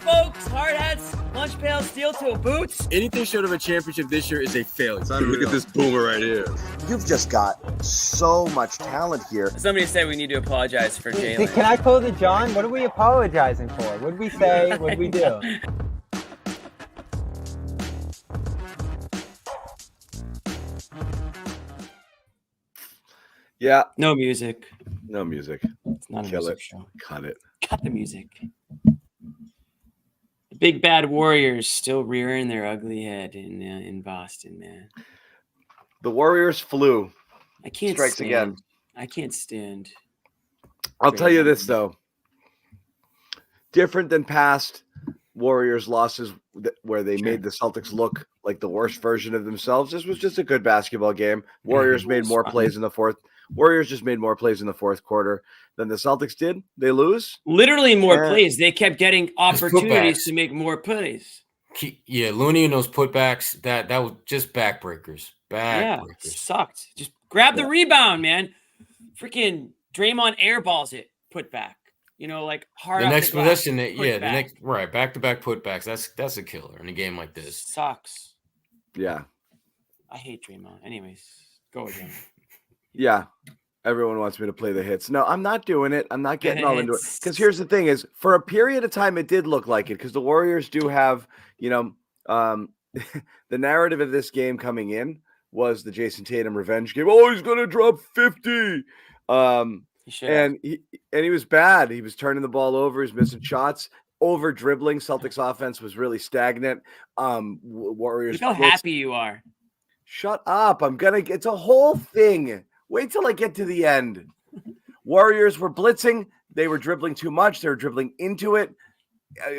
folks, hard hats, lunch pails, steel toe boots. Anything short of a championship this year is a failure. Look at this boomer right here. You've just got so much talent here. Somebody said we need to apologize for Jalen. Can I quote it, John? What are we apologizing for? What did we say? What did we do? Yeah. No music. No music. It's not a Kill music it. show. Cut it. Cut the music. The big bad Warriors still rearing their ugly head in Boston, man. The Warriors flew. I can't Strikes stand. again. I can't stand. I'll tell you this, though. Different than past Warriors losses where they made the Celtics look like the worst version of themselves. This was just a good basketball game. Warriors made more plays in the fourth. Warriors just made more plays in the fourth quarter than the Celtics did. They lose. Literally more plays. They kept getting opportunities to make more plays. Yeah, Looney and those putbacks, that was just backbreakers. Sucked. Just grab the rebound, man. Freaking Draymond airballs it, put back. You know, like hard. The next possession, back. back-to-back putbacks. That's a killer in a game like this. Sucks. Yeah. I hate Draymond. Anyways, go again. Yeah. Everyone wants me to play the hits. No, I'm not doing it. I'm not getting all into it. Because here's the thing is, for a period of time, it did look like it. Because the Warriors do have, the narrative of this game coming in was the Jason Tatum revenge game. Oh, he's going to drop 50. And he was bad. He was turning the ball over. He was missing shots. Over dribbling. Celtics offense was really stagnant. Warriors. Look how happy you are. Shut up. It's a whole thing. Wait till I get to the end. Warriors were blitzing. They were dribbling too much. They were dribbling into it.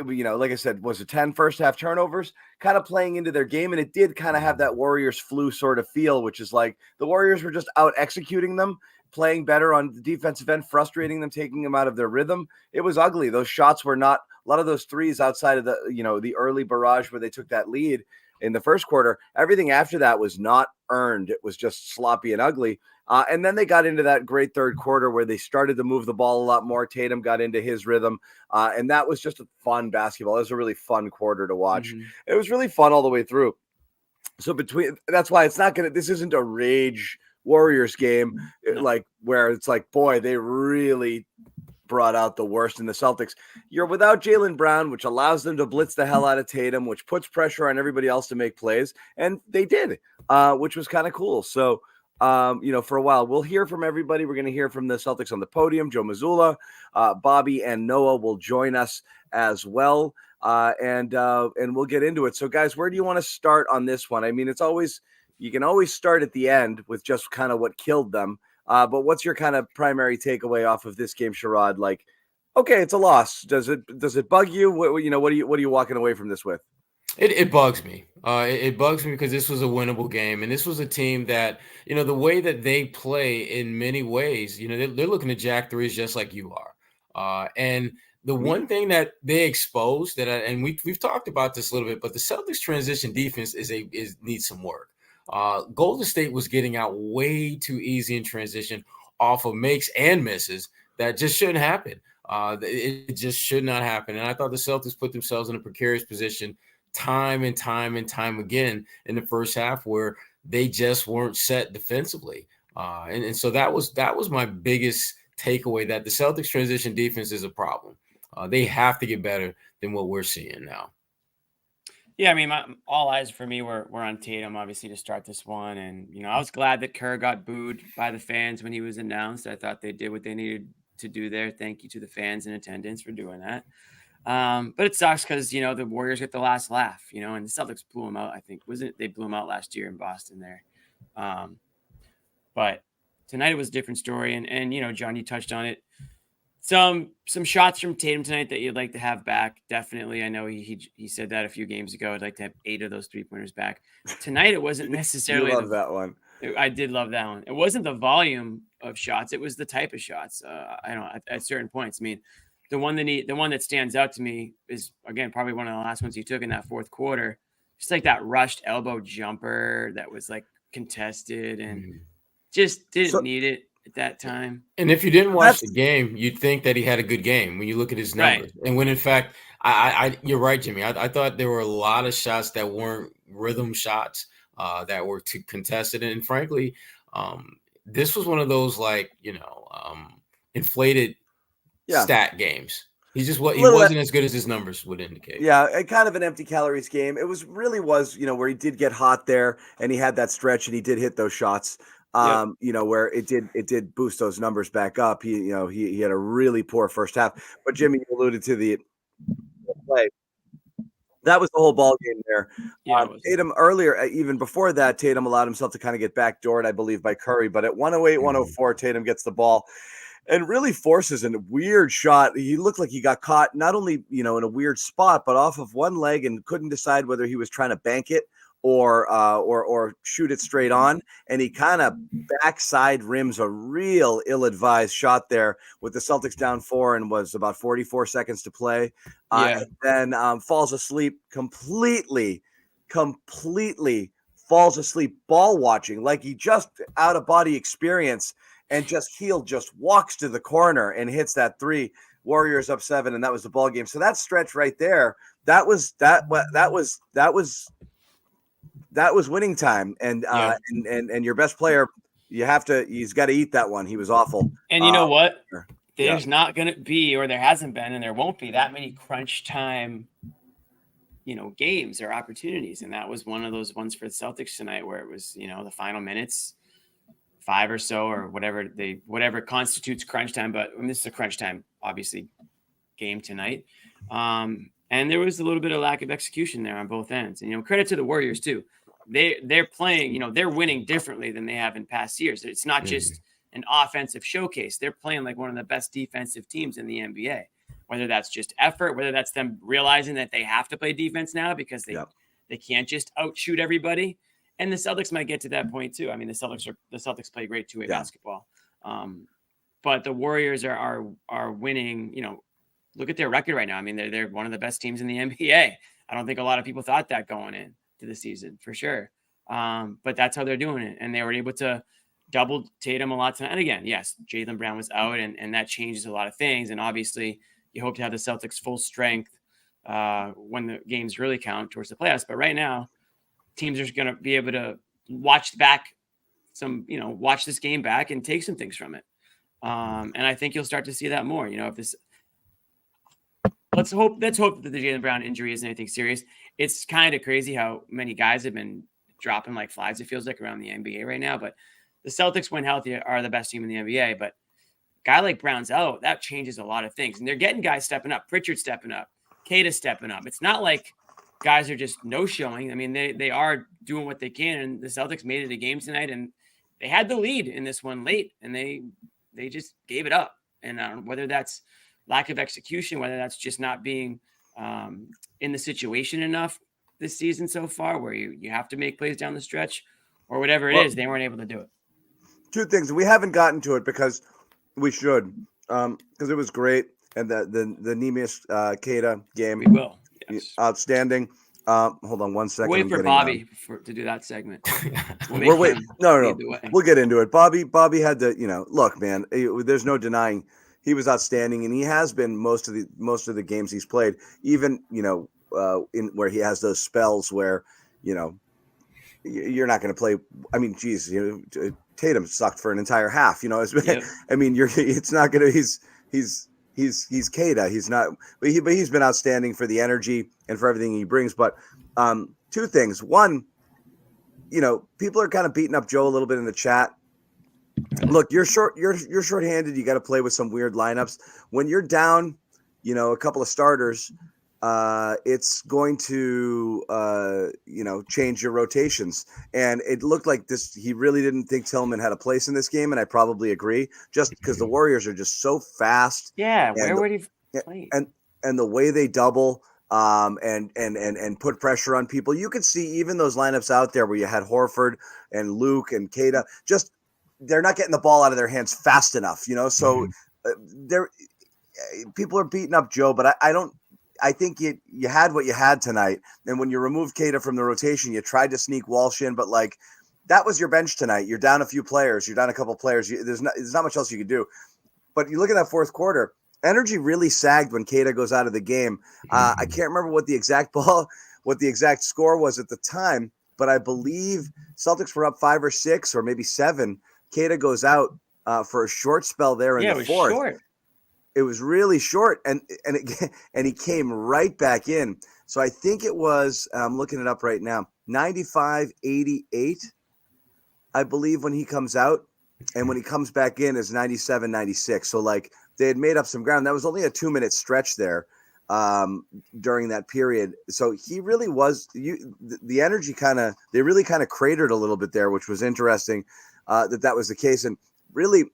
Like I said, was it 10 first half turnovers? Kind of playing into their game. And it did kind of have that Warriors flu sort of feel, which is like the Warriors were just out executing them, playing better on the defensive end, frustrating them, taking them out of their rhythm. It was ugly. Those shots were not a lot of those threes outside of the early barrage where they took that lead in the first quarter. Everything after that was not earned. It was just sloppy and ugly. And then they got into that great third quarter where they started to move the ball a lot more. Tatum got into his rhythm. And that was just a fun basketball. It was a really fun quarter to watch. Mm-hmm. It was really fun all the way through. So that's why this isn't a rage Warriors game, like where it's like, boy, they really brought out the worst in the Celtics. You're without Jaylen Brown, which allows them to blitz the hell out of Tatum, which puts pressure on everybody else to make plays. And they did, which was kind of cool. So, for a while, we'll hear from everybody. We're going to hear from the Celtics on the podium. Joe Mazzulla, Bobby, and Noah will join us as well. And we'll get into it. So, guys, where do you want to start on this one? I mean, you can always start at the end with just kind of what killed them. But what's your kind of primary takeaway off of this game, Sherrod? Like, okay, it's a loss. Does it bug you? What are you walking away from this with? It bugs me. It bugs me because this was a winnable game, and this was a team that, the way that they play in many ways, they're looking to jack threes just like you are. And the one thing that they exposed and we've talked about this a little bit, but the Celtics transition defense needs some work. Golden State was getting out way too easy in transition off of makes and misses that just shouldn't happen. It just should not happen. And I thought the Celtics put themselves in a precarious position time and time again in the first half where they just weren't set defensively. And so that was my biggest takeaway, that the Celtics transition defense is a problem. They have to get better than what we're seeing now. Yeah, I mean, all eyes for me were on Tatum, obviously, to start this one. And, I was glad that Kerr got booed by the fans when he was announced. I thought they did what they needed to do there. Thank you to the fans in attendance for doing that. But it sucks because, the Warriors get the last laugh, and the Celtics blew them out, I think. They blew them out last year in Boston there. But tonight it was a different story. And John, you touched on it. Some shots from Tatum tonight that you'd like to have back. Definitely. I know he said that a few games ago. I'd like to have 8 of those 3-pointers back. Tonight, it wasn't necessarily. You love that one. I did love that one. It wasn't the volume of shots. It was the type of shots. At certain points. I mean, the one that stands out to me is, again, probably one of the last ones he took in that fourth quarter. Just like that rushed elbow jumper that was like contested and just didn't need it. at that time. And if you didn't watch That's the game, you'd think that he had a good game when you look at his Right. numbers. And when in fact, I you're right, Jimmy. I thought there were a lot of shots that weren't rhythm shots that were too contested. And frankly, this was one of those inflated Yeah. stat games. He Little- wasn't as good as his numbers would indicate. Yeah, kind of an empty calories game. It really was, where he did get hot there and he had that stretch and he did hit those shots. Where it did boost those numbers back up. He had a really poor first half. But Jimmy, you alluded to the play. That was the whole ball game there. Yeah, Tatum earlier, even before that, Tatum allowed himself to kind of get backdoored, I believe, by Curry. But at 108, 104, Tatum gets the ball and really forces a weird shot. He looked like he got caught not only, in a weird spot, but off of one leg and couldn't decide whether he was trying to bank it or shoot it straight on. And he kind of backside rims a real ill-advised shot there with the Celtics down 4 and was about 44 seconds to play. And then falls asleep completely falls asleep ball watching, like he just out of body experience. And Hield just walks to the corner and hits that 3. Warriors up 7, and that was the ball game. So that stretch right there, that was winning time. And and your best player, he's got to eat that one. He was awful. And you know what? There's not going to be, or there hasn't been, and there won't be that many crunch time, games or opportunities. And that was one of those ones for the Celtics tonight where it was, the final minutes, 5 or so, or whatever constitutes crunch time. But this is a crunch time, obviously, game tonight. And there was a little bit of lack of execution there on both ends. And, credit to the Warriors too. They're playing, they're winning differently than they have in past years. It's not just an offensive showcase. They're playing like one of the best defensive teams in the NBA, whether that's just effort, whether that's them realizing that they have to play defense now because they can't just outshoot everybody. And the Celtics might get to that point too. I mean, the Celtics play great two-way basketball. But the Warriors are winning, look at their record right now. I mean, they're one of the best teams in the NBA. I don't think a lot of people thought that going into the season for sure. But that's how they're doing it. And they were able to double Tatum a lot tonight. And again, yes, Jaylen Brown was out and that changes a lot of things. And obviously you hope to have the Celtics full strength when the games really count towards the playoffs. But right now, teams are going to be able to watch this game back and take some things from it. And I think you'll start to see that more, let's hope that the Jaylen Brown injury isn't anything serious. It's kind of crazy how many guys have been dropping like flies. It feels like around the NBA right now, but the Celtics, when healthy, are the best team in the NBA, but a guy like Brown's out, that changes a lot of things. And they're getting guys stepping up, Pritchard stepping up, Queta stepping up. It's not like guys are just no-showing. I mean, they are doing what they can, and the Celtics made it a game tonight, and they had the lead in this one late, and they just gave it up. And whether that's lack of execution, whether that's just not being in the situation enough this season so far, where you have to make plays down the stretch, or whatever it is, they weren't able to do it. 2 things. We haven't gotten to it because we should, because it was great, and the Neemias Queta game. We will. Yes. Outstanding. Hold on 1 second. Wait for Bobby to do that segment. We're waiting. No. We'll get into it. Bobby had to, look, man, there's no denying he was outstanding, and he has been most of the games he's played, even, in where he has those spells where, you're not going to play. I mean, geez, Tatum sucked for an entire half, I mean, it's not going to, he's Queta. He's not, but he's been outstanding for the energy and for everything he brings. But 2 things. One, people are kind of beating up Joe a little bit in the chat. Look, you're shorthanded. You got to play with some weird lineups. When you're down, a couple of starters, it's going to, change your rotations. And it looked like he really didn't think Tillman had a place in this game. And I probably agree, just because the Warriors are just so fast. Yeah. Where would he play? And the way they double, and put pressure on people. You could see even those lineups out there where you had Horford and Luke and Queta, they're not getting the ball out of their hands fast enough, so people are beating up Joe, but I think you had what you had tonight. And when you removed Queta from the rotation, you tried to sneak Walsh in, but that was your bench tonight. You're down a few players. You're down a couple players. There's not much else you could do. But you look at that fourth quarter, energy really sagged when Queta goes out of the game. I can't remember what the exact score was at the time, but I believe Celtics were up 5 or 6 or maybe 7. Queta goes out for a short spell there in the fourth. Short. It was really short, and he came right back in. So I think it was, I'm looking it up right now, 95-88, I believe, when he comes out. And when he comes back in is 97-96. So like they had made up some ground. That was only a 2-minute stretch there during that period. So he really was the energy they really kind of cratered a little bit there, which was interesting that was the case. And really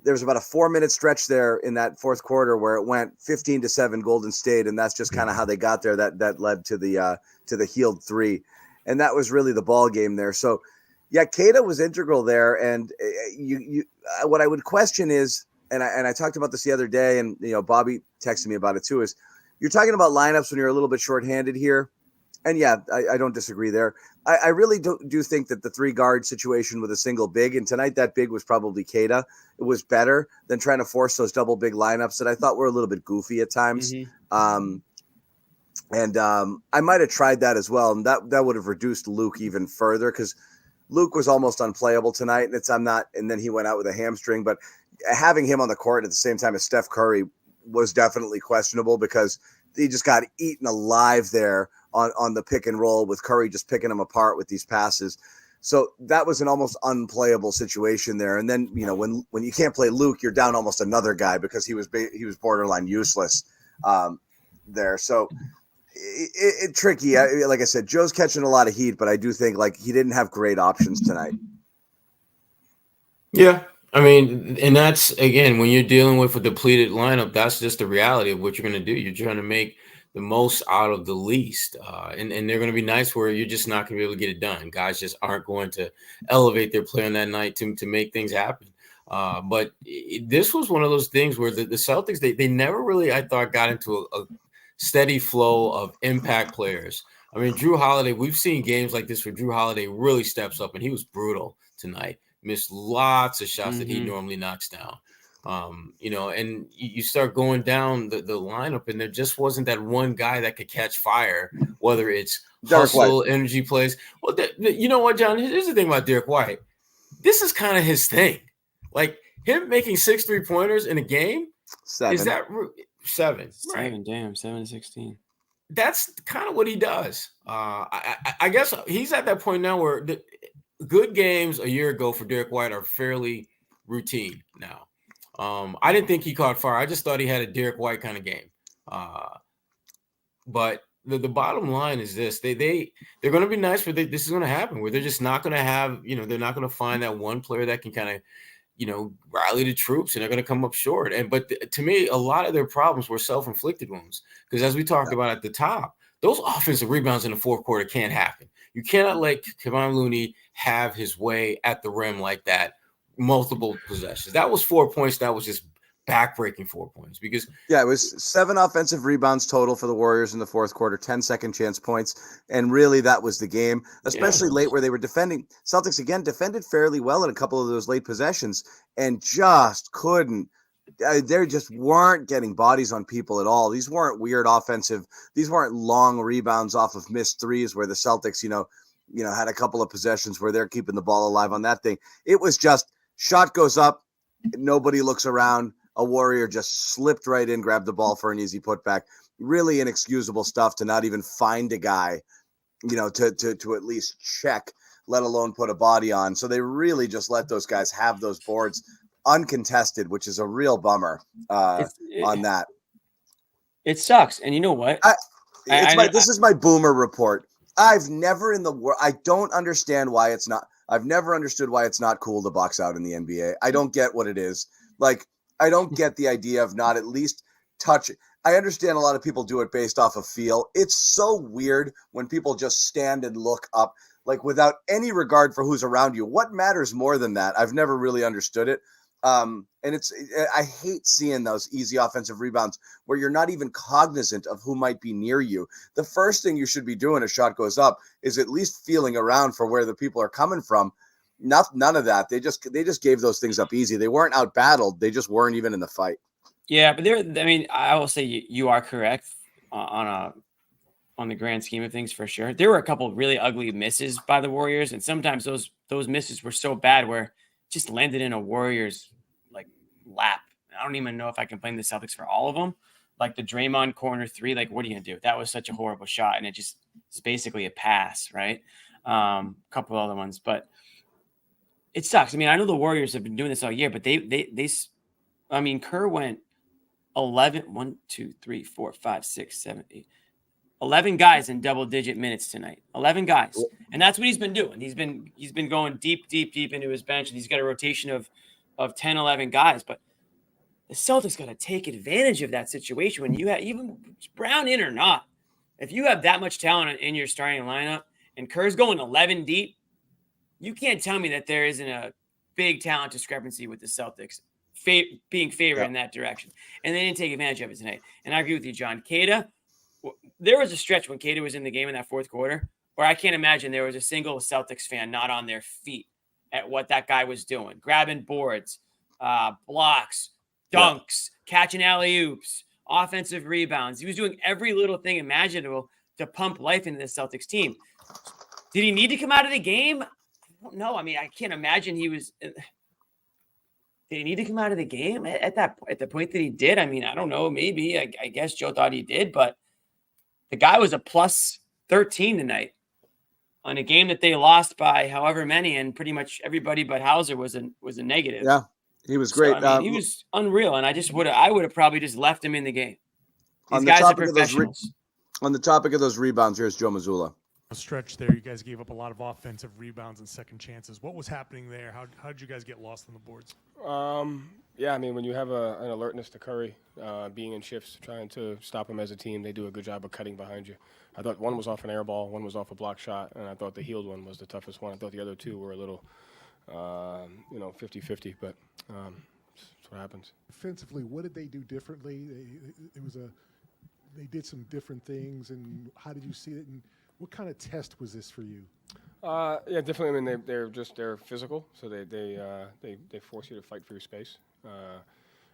there was about a 4-minute stretch there in that fourth quarter where it went 15-7 Golden State. And that's just kind of how they got there. That led to the healed 3. And that was really the ball game there. So yeah, Queta was integral there, and what I would question is, and I talked about this the other day, and Bobby texted me about it too. Is you're talking about lineups when you're a little bit shorthanded here, and yeah, I don't disagree there. I really do think that the 3-guard situation with a single big, and tonight that big was probably Queta. It was better than trying to force those double big lineups that I thought were a little bit goofy at times. Mm-hmm. And I might have tried that as well, and that would have reduced Luke even further because Luke was almost unplayable tonight, and then he went out with a hamstring. But having him on the court at the same time as Steph Curry was definitely questionable because he just got eaten alive there on the pick and roll with Curry just picking him apart with these passes. So that was an almost unplayable situation there. And then when you can't play Luke, you're down almost another guy because he was borderline useless there. So. It tricky. Like I said, Joe's catching a lot of heat, but I do think like he didn't have great options tonight. Yeah, I mean, and that's again when you're dealing with a depleted lineup, that's just the reality of what you're going to do. You're trying to make the most out of the least, and they're going to be nights where you're just not going to be able to get it done. Guys just aren't going to elevate their play on that night to make things happen. But this was one of those things where the Celtics they never really, I thought, got into a steady flow of impact players. I mean, Drew Holiday, we've seen games like this where Drew Holiday really steps up, and he was brutal tonight. Missed lots of shots that he normally knocks down. And you start going down the lineup, and there just wasn't that one guy that could catch fire, whether it's hustle, energy plays. Well, you know what, John? Here's the thing about Derek White. This is kind of his thing. Like him making 6 3-pointers in a game. 7. Is that 7? 7, right. Damn, 7-16. That's kind of what he does. I guess he's at that point now where the good games a year ago for Derek White are fairly routine now. I didn't think he caught fire. I just thought he had a Derek White kind of game. But the bottom line is this: they're going to be nice, but this is going to happen where they're just not going to have, they're not going to find that one player that can kind of, rally the troops, and they're going to come up short. But to me, a lot of their problems were self-inflicted wounds because, as we talked about at the top, those offensive rebounds in the fourth quarter can't happen. You cannot let Kevon Looney have his way at the rim like that, multiple possessions. That was 4 points. That was just backbreaking 4 points because it was 7 offensive rebounds total for the Warriors in the fourth quarter, 10 second chance points. And really that was the game, especially late where they were defending. Celtics again defended fairly well in a couple of those late possessions and just couldn't. They just weren't getting bodies on people at all. These weren't weird offensive. These weren't long rebounds off of missed threes where the Celtics, had a couple of possessions where they're keeping the ball alive on that thing. It was just shot goes up. Nobody looks around. A Warrior just slipped right in, grabbed the ball for an easy putback. Really inexcusable stuff to not even find a guy, to at least check, let alone put a body on. So they really just let those guys have those boards uncontested, which is a real bummer on that. It sucks. And you know what? This is my boomer report. I've never in the world, I don't understand why it's not, I've never understood why it's not cool to box out in the NBA. I don't get what it is. Like, I don't get the idea of not at least touching. I understand a lot of people do it based off of feel. It's so weird when people just stand and look up, like without any regard for who's around you. What matters more than that? I've never really understood it. And I hate seeing those easy offensive rebounds where you're not even cognizant of who might be near you. The first thing you should be doing a shot goes up is at least feeling around for where the people are coming from. None of that. They just gave those things up easy. They weren't out battled. They just weren't even in the fight. Yeah, but I will say you are correct on the grand scheme of things for sure. There were a couple of really ugly misses by the Warriors, and sometimes those misses were so bad where it just landed in a Warriors like lap. I don't even know if I can blame the Celtics for all of them. Like the Draymond corner three, like what are you gonna do? That was such a horrible shot, and it's basically a pass, right? A couple other ones, but it sucks. I mean, I know the Warriors have been doing this all year, but Kerr went 1, 2, 3, 4, 5, 6, 7, 8. 11 guys in double-digit minutes tonight. 11 guys, and that's what he's been doing. He's been going deep into his bench, and he's got a rotation of 10, 11 guys. But the Celtics got to take advantage of that situation when you have, even Brown in or not, if you have that much talent in your starting lineup, and Kerr's going 11 deep, you can't tell me that there isn't a big talent discrepancy with the Celtics being favored in that direction. And they didn't take advantage of it tonight. And I agree with you, John. Queta. There was a stretch when Queta was in the game in that fourth quarter where I can't imagine there was a single Celtics fan not on their feet at what that guy was doing. Grabbing boards, blocks, dunks, catching alley-oops, offensive rebounds. He was doing every little thing imaginable to pump life into the Celtics team. Did he need to come out of the game? I don't know. I mean, I can't imagine he was – did he need to come out of the game at the point that he did? I mean, I don't know. Maybe. I guess Joe thought he did, but the guy was a plus 13 tonight on a game that they lost by however many, and pretty much everybody but Hauser was a negative. Yeah, he was great. So, he was unreal, and I would have probably just left him in the game. These guys are professionals. On the topic of those rebounds, here's Joe Mazzulla. A stretch there, you guys gave up a lot of offensive rebounds and second chances. What was happening there? How did you guys get lost on the boards? Yeah, I mean, when you have an alertness to Curry, being in shifts, trying to stop him as a team, they do a good job of cutting behind you. I thought one was off an air ball, one was off a block shot, and I thought the healed one was the toughest one. I thought the other two were a little, 50-50, but that's what happens. Defensively, what did they do differently? They did some different things, and how did you see it? And what kind of test was this for you? Yeah, definitely. I mean, they're physical, so they force you to fight for your space.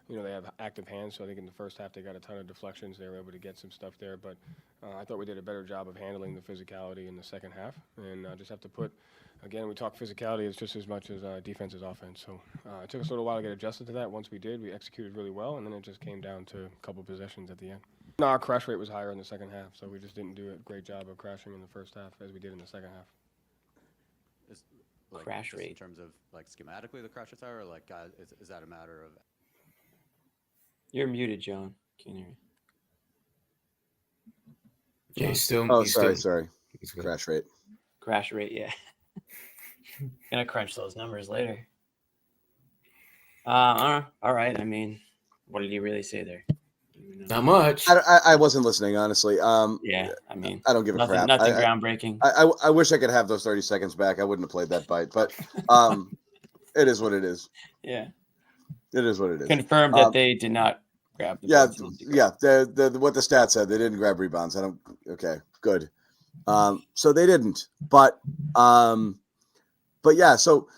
They have active hands, so I think in the first half they got a ton of deflections. They were able to get some stuff there, but I thought we did a better job of handling the physicality in the second half. And just have to put, again, we talk physicality, it's just as much as defense as offense. So it took us a little while to get adjusted to that. Once we did, we executed really well, and then it just came down to a couple possessions at the end. No, our crash rate was higher in the second half, so we just didn't do a great job of crashing in the first half as we did in the second half. Crash rate in terms of schematically the crash rates are, or is that a matter of? You're muted, John. Can't hear you. Yeah, he's still. Sorry. Crash rate, yeah. Gonna crunch those numbers later. All right. I mean, what did he really say there? Not much. I wasn't listening, honestly. Yeah, I mean, I don't give a crap. Nothing groundbreaking. I wish I could have those 30 seconds back. I wouldn't have played that bite, but it is what it is. Yeah. It is what it is. Confirmed that they did not grab the boards. Yeah. The what the stats said, they didn't grab rebounds. Okay, good. So they didn't. But yeah, so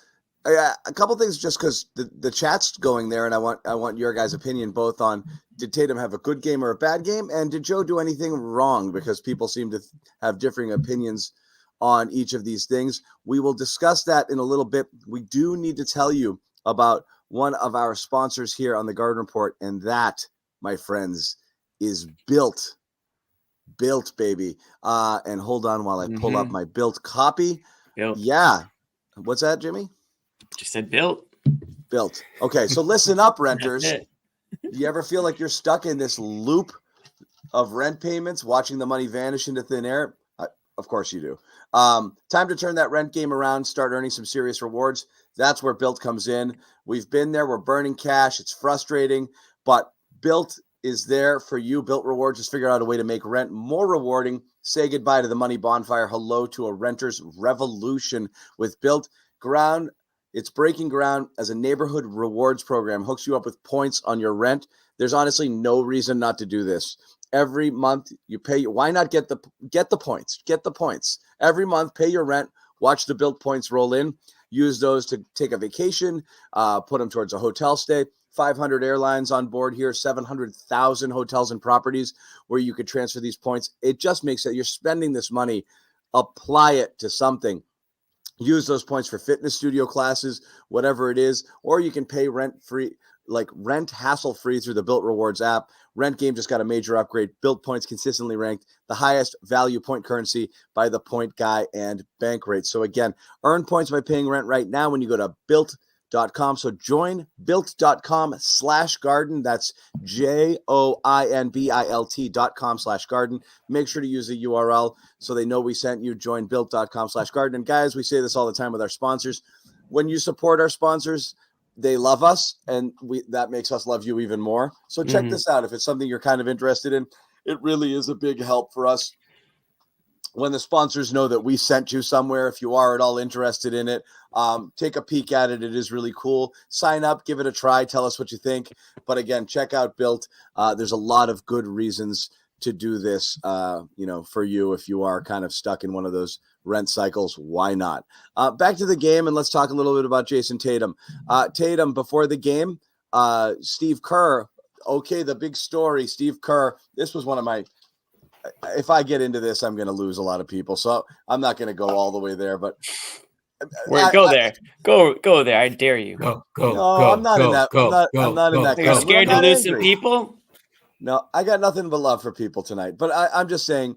a couple things just because the chat's going there, and I want your guys' opinion both on did Tatum have a good game or a bad game, and did Joe do anything wrong? Because people seem to have differing opinions on each of these things. We will discuss that in a little bit. We do need to tell you about one of our sponsors here on the Garden Report, and that, my friends, is Built. Built, baby. And hold on while I pull up my Built copy. Built. Yeah. What's that, Jimmy? Just said Built. Built. Okay, so listen up, renters. Do you ever feel like you're stuck in this loop of rent payments, watching the money vanish into thin air? Of course you do. Time to turn that rent game around, start earning some serious rewards. That's where Built comes in. We've been there. We're burning cash. It's frustrating, but Built is there for you. Built Rewards has figured out a way to make rent more rewarding. Say goodbye to the money bonfire. Hello to a renter's revolution with Built. Ground It's breaking ground as a neighborhood rewards program, hooks you up with points on your rent. There's honestly no reason not to do this. Every month you pay. Why not get the points? Get the points. Every month, pay your rent. Watch the built points roll in. Use those to take a vacation, put them towards a hotel stay. 500 airlines on board here, 700,000 hotels and properties where you could transfer these points. It just makes it, you're spending this money, apply it to something. Use those points for fitness studio classes, whatever it is, or you can pay rent hassle free through the Built Rewards app. Rent Game just got a major upgrade. Built Points consistently ranked the highest value point currency by the Point Guy and Bankrate. So again, earn points by paying rent right now when you go to built.com. So join built.com/garden. That's JOINBILT.com/garden. Make sure to use the URL so they know we sent you. Join built.com/garden. And guys, we say this all the time with our sponsors. When you support our sponsors, they love us, and that makes us love you even more. So check this out. If it's something you're kind of interested in, it really is a big help for us when the sponsors know that we sent you somewhere. If you are at all interested in it, take a peek at it. It is really cool. Sign up, give it a try. Tell us what you think. But again, check out Built. There's a lot of good reasons to do this, for you. If you are kind of stuck in one of those rent cycles, why not? Back to the game, and let's talk a little bit about Jason Tatum. Tatum, before the game, Steve Kerr. Okay, the big story, Steve Kerr. This was one of my, if I get into this, I'm going to lose a lot of people. So I'm not going to go all the way there, but Go there. I dare you. I'm not in that. I'm not in that. You're scared to lose some people? No, I got nothing but love for people tonight. But I'm just saying,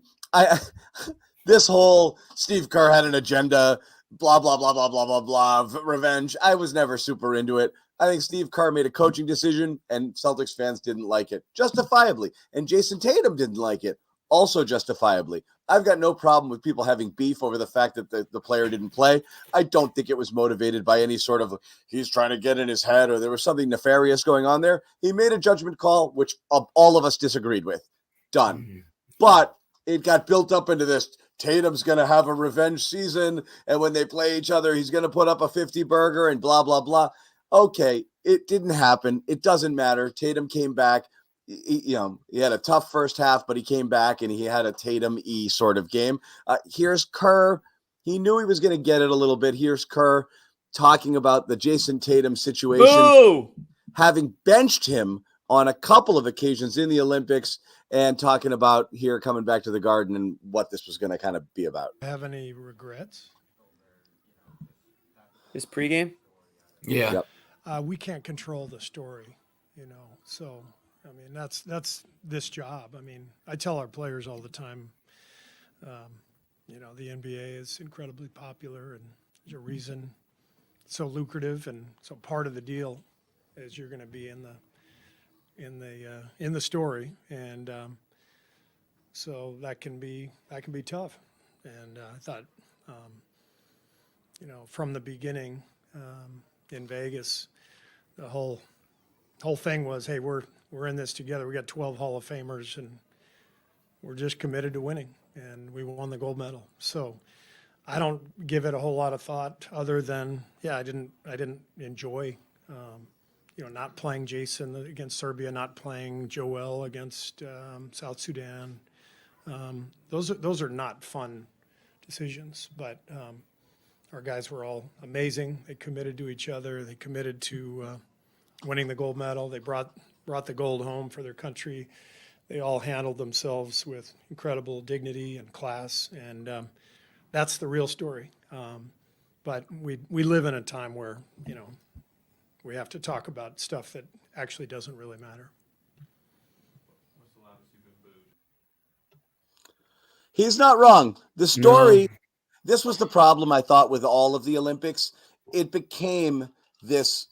this whole Steve Kerr had an agenda, blah, blah, blah, blah, blah, blah, blah, revenge. I was never super into it. I think Steve Kerr made a coaching decision, and Celtics fans didn't like it, justifiably. And Jason Tatum didn't like it, also justifiably. I've got no problem with people having beef over the fact that the player didn't play. I don't think it was motivated by any sort of, he's trying to get in his head, or there was something nefarious going on there. He made a judgment call, which all of us disagreed with. Done. But it got built up into this, Tatum's going to have a revenge season, and when they play each other, he's going to put up a 50-burger and blah, blah, blah. Okay, it didn't happen. It doesn't matter. Tatum came back. He had a tough first half, but he came back and he had a Tatum-y sort of game. Here's Kerr. He knew he was going to get it a little bit. Here's Kerr talking about the Jason Tatum situation, having benched him on a couple of occasions in the Olympics, and talking about here coming back to the Garden and what this was going to kind of be about. Have any regrets? This pregame? Yeah. Yep. We can't control the story, so I mean, that's this job. I mean, I tell our players all the time, the NBA is incredibly popular, and there's a reason it's so lucrative, and so part of the deal is you're going to be in the story, and so that can be tough. And I thought, from the beginning in Vegas, the whole thing was, hey, we're in this together. We got 12 Hall of Famers, and we're just committed to winning, and we won the gold medal. So I don't give it a whole lot of thought other than, I didn't enjoy, not playing Jason against Serbia, not playing Joel against South Sudan. Those are not fun decisions, but our guys were all amazing. They committed to each other. They committed to winning the gold medal. They brought the gold home for their country. They all handled themselves with incredible dignity and class, and that's the real story. But we live in a time where, we have to talk about stuff that actually doesn't really matter. He's not wrong. The story, this was the problem, I thought, with all of the Olympics. It became this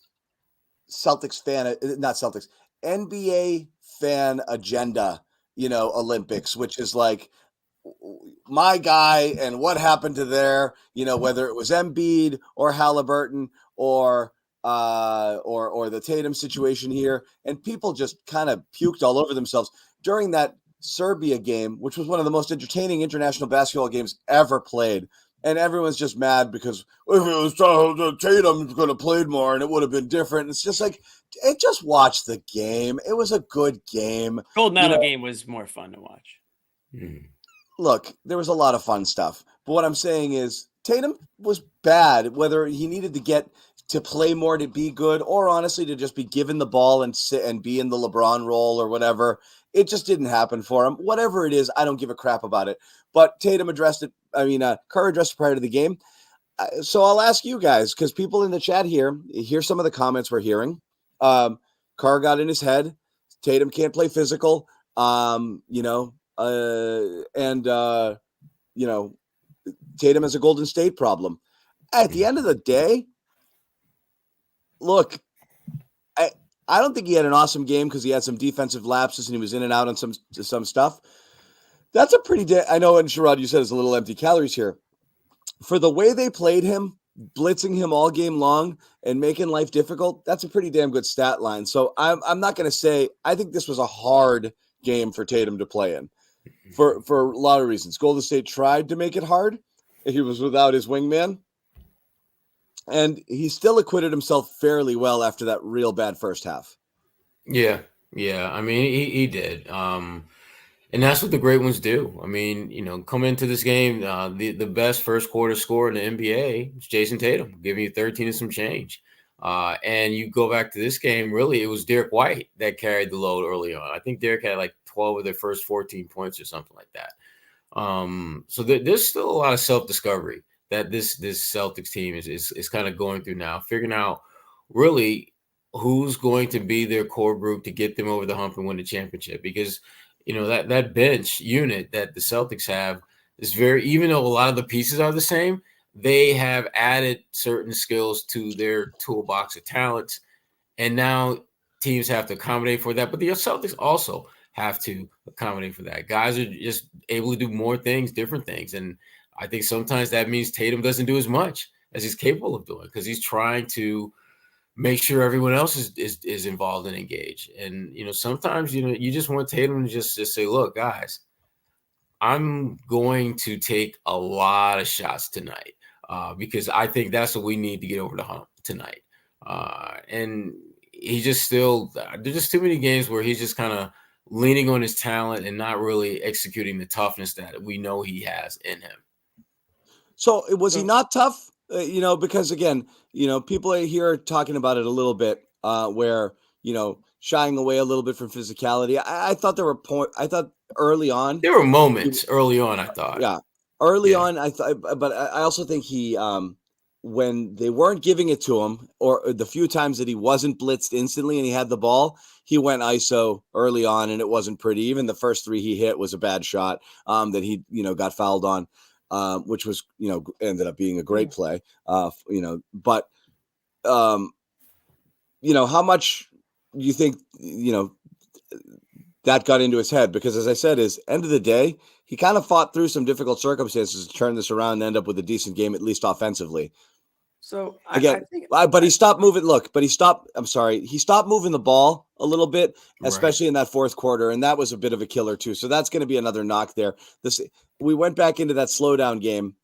NBA fan agenda, Olympics, which is like my guy and what happened to their, whether it was Embiid or Halliburton or the Tatum situation here. And people just kind of puked all over themselves during that Serbia game, which was one of the most entertaining international basketball games ever played. and everyone's just mad because if it was Tatum could have played more and it would have been different. It's just like, just watch the game. It was a good game. Gold medal game was more fun to watch. Look, there was a lot of fun stuff. But what I'm saying is Tatum was bad, whether he needed to get to play more to be good or honestly to just be given the ball and sit and be in the LeBron role or whatever. It just didn't happen for him. Whatever it is, I don't give a crap about it. But Tatum addressed it. Kerr addressed it prior to the game. So I'll ask you guys, because people in the chat here, hear some of the comments we're hearing. Kerr got in his head. Tatum can't play physical. Tatum has a Golden State problem. At the end of the day, look, I don't think he had an awesome game because he had some defensive lapses and he was in and out on some stuff. That's a pretty I know, and Sherrod, you said it's a little empty calories here. For the way they played him, blitzing him all game long and making life difficult, that's a pretty damn good stat line. So I'm not going to say I think this was a hard game for Tatum to play in for a lot of reasons. Golden State tried to make it hard. He was without his wingman. And he still acquitted himself fairly well after that real bad first half. Yeah. I mean, he did. And that's what the great ones do. I mean, come into this game, the best first quarter scorer in the NBA is Jason Tatum, giving you 13 and some change. And you go back to this game, really, it was Derek White that carried the load early on. I think Derek had like 12 of their first 14 points or something like that. So there's still a lot of self-discovery that this Celtics team is kind of going through now, figuring out really who's going to be their core group to get them over the hump and win the championship. Because, that bench unit that the Celtics have is even though a lot of the pieces are the same, they have added certain skills to their toolbox of talents. And now teams have to accommodate for that. But the Celtics also have to accommodate for that. Guys are just able to do more things, different things. And I think sometimes that means Tatum doesn't do as much as he's capable of doing because he's trying to make sure everyone else is involved and engaged. And, sometimes, you just want Tatum to just say, look, guys, I'm going to take a lot of shots tonight because I think that's what we need to get over the hump tonight. And he just there's just too many games where he's just kind of leaning on his talent and not really executing the toughness that we know he has in him. So was he not tough? Because again, people here are talking about it a little bit, where shying away a little bit from physicality. I thought there were I thought early on there were moments early on. I thought, early on, I thought, but I also think he, when they weren't giving it to him, or the few times that he wasn't blitzed instantly and he had the ball, he went ISO early on, and it wasn't pretty. Even the first three he hit was a bad shot that he got fouled on. Which was, ended up being a great play, but, how much you think, that got into his head? Because as I said, end of the day, he kind of fought through some difficult circumstances to turn this around and end up with a decent game, at least offensively. So again, but he stopped moving. He stopped moving the ball a little bit, especially in that fourth quarter. And that was a bit of a killer too. So that's going to be another knock there. We went back into that slowdown game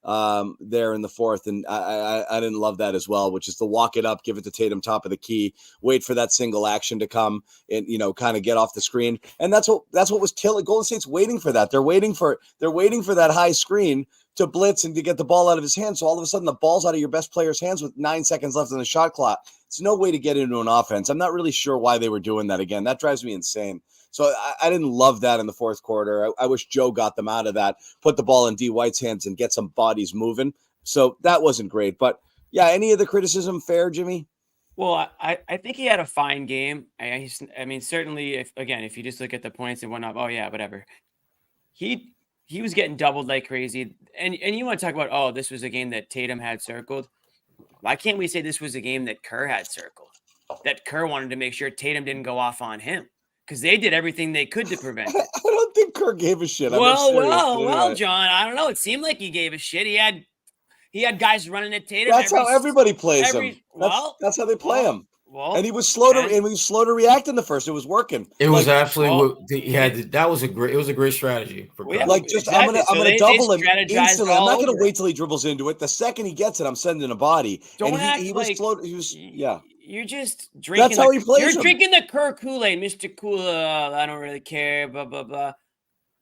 there in the fourth. And I didn't love that as well, which is the walk it up, give it to Tatum top of the key, wait for that single action to come and, kind of get off the screen. And that's what was killing Golden State's waiting for that. They're waiting for that high screen to blitz and to get the ball out of his hands. So all of a sudden the ball's out of your best player's hands with 9 seconds left on the shot clock. It's no way to get into an offense. I'm not really sure why they were doing that again. That drives me insane. So I didn't love that in the fourth quarter. I wish Joe got them out of that, put the ball in D White's hands and get some bodies moving. So that wasn't great. But yeah, any of the criticism fair, Jimmy? Well, I think he had a fine game. I mean, certainly if you just look at the points and whatnot, whatever. He was getting doubled like crazy. And you want to talk about, this was a game that Tatum had circled. Why can't we say this was a game that Kerr had circled? That Kerr wanted to make sure Tatum didn't go off on him because they did everything they could to prevent it. I don't think Kerr gave a shit. Well, John, I don't know. It seemed like he gave a shit. He had guys running at Tatum. That's how everybody plays him. That's how they play him. Well, And he was slow to and- and he was slow to react in the first. It was working. It was Like, absolutely well, he had to, that was a great strategy for Well, yeah, Curry. like just exactly. I'm So gonna they double him strategized instantly. I'm all not gonna over wait it. till he dribbles into it. The second he gets it, I'm sending a body. Don't And act he was like slow. He was You're just drinking. how he plays You're him. drinking the Kerr Kool-Aid, Mr. Cool. I don't really care. Blah blah blah.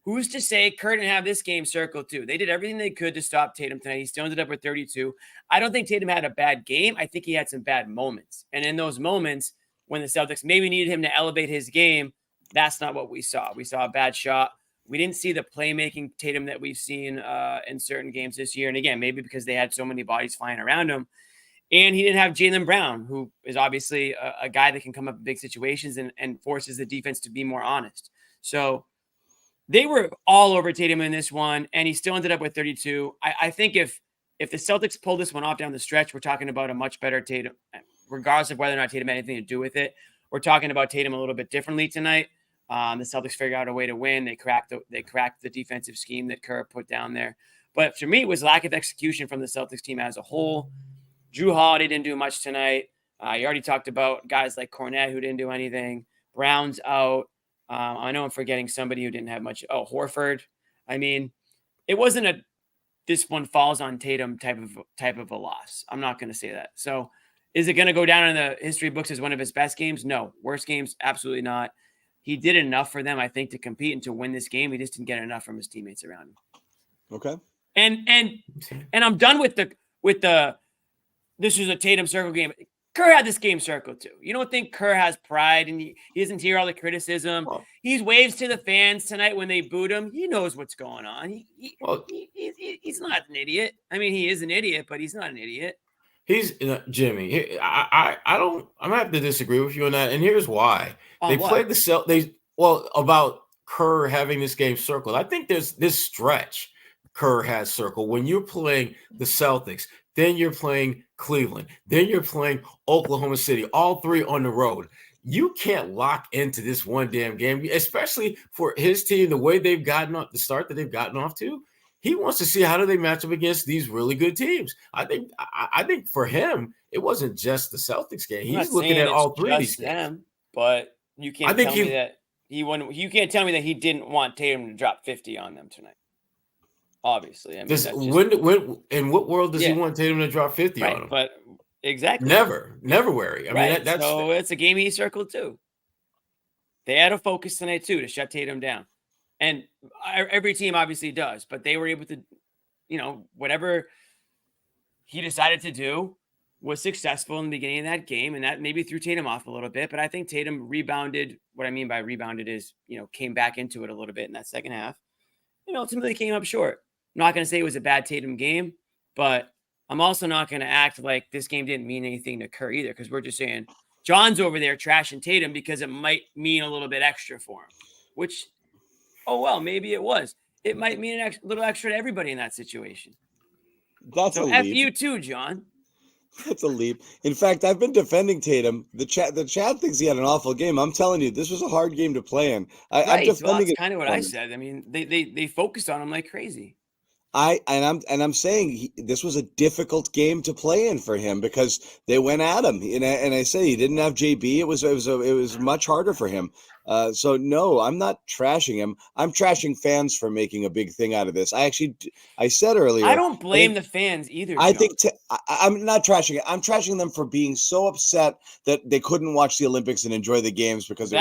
Who's to say Kerr didn't have this game circled too? They did everything they could to stop Tatum tonight. He still ended up with 32. I don't think Tatum had a bad game. I think he had some bad moments. And in those moments, when the Celtics maybe needed him to elevate his game, that's not what we saw. We saw a bad shot. We didn't see the playmaking Tatum that we've seen in certain games this year. And again, maybe because they had so many bodies flying around him. And he didn't have Jaylen Brown, who is obviously a guy that can come up in big situations and forces the defense to be more honest. So they were all over Tatum in this one, and he still ended up with 32. I think if the Celtics pull this one off down the stretch, we're talking about a much better Tatum, regardless of whether or not Tatum had anything to do with it. We're talking about Tatum a little bit differently tonight. The Celtics figured out a way to win. They cracked the defensive scheme that Kerr put down there. But for me, it was lack of execution from the Celtics team as a whole. Drew Holiday didn't do much tonight. You already talked about guys like Cornette who didn't do anything. Brown's out. I know I'm forgetting somebody who didn't have much. Oh, Horford. I mean, it wasn't this one falls on Tatum type of a loss. I'm not going to say that. So is it going to go down in the history books as one of his best games? No. Worst games? Absolutely not. He did enough for them, I think, to compete and to win this game. He just didn't get enough from his teammates around him. Okay. And I'm done with the this is a Tatum circle game. Kerr had this game circled too. You don't think Kerr has pride and he doesn't hear all the criticism? Well, He waves to the fans tonight when they booed him. He knows what's going on. He's not an idiot. I mean, he is an idiot, but he's not an idiot. He's Jimmy. I'm gonna have to disagree with you on that, and here's why. They played about Kerr having this game circled. I think there's this stretch Kerr has circled when you're playing the Celtics, then you're playing Cleveland, then you're playing Oklahoma City, all three on the road. You can't lock into this one damn game, especially for his team, the way they've gotten off the start that they've gotten off to. He wants to see how do they match up against these really good teams. I think for him, it wasn't just the Celtics game. He's looking at all three of these games. But you can't tell me that he won. You can't tell me that he didn't want Tatum to drop 50 on them tonight. Obviously, I mean, when in what world does he want Tatum to drop 50 on him? But exactly, never worry. I mean, that's so it's a game he circled too. They had a focus tonight too to shut Tatum down. And every team obviously does, but they were able to, whatever he decided to do was successful in the beginning of that game. And that maybe threw Tatum off a little bit, but I think Tatum rebounded. What I mean by rebounded is, came back into it a little bit in that second half. Ultimately came up short. I'm not going to say it was a bad Tatum game, but I'm also not going to act like this game didn't mean anything to Kerr either. Cause we're just saying John's over there trashing Tatum because it might mean a little bit extra for him, which, oh, well, maybe it was. It might mean a little extra to everybody in that situation. That's so a F leap. you too, John. That's a leap. In fact, I've been defending Tatum. The chat thinks he had an awful game. I'm telling you, this was a hard game to play in. I'm defending well, that's it. kind of what I said. I mean, they focused on him like crazy. I'm saying this was a difficult game to play in for him because they went at him, and I say he didn't have JB. It was much harder for him. So no, I'm not trashing him. I'm trashing fans for making a big thing out of this. I said earlier. I don't blame the fans either. I think I'm not trashing it. I'm trashing them for being so upset that they couldn't watch the Olympics and enjoy the games because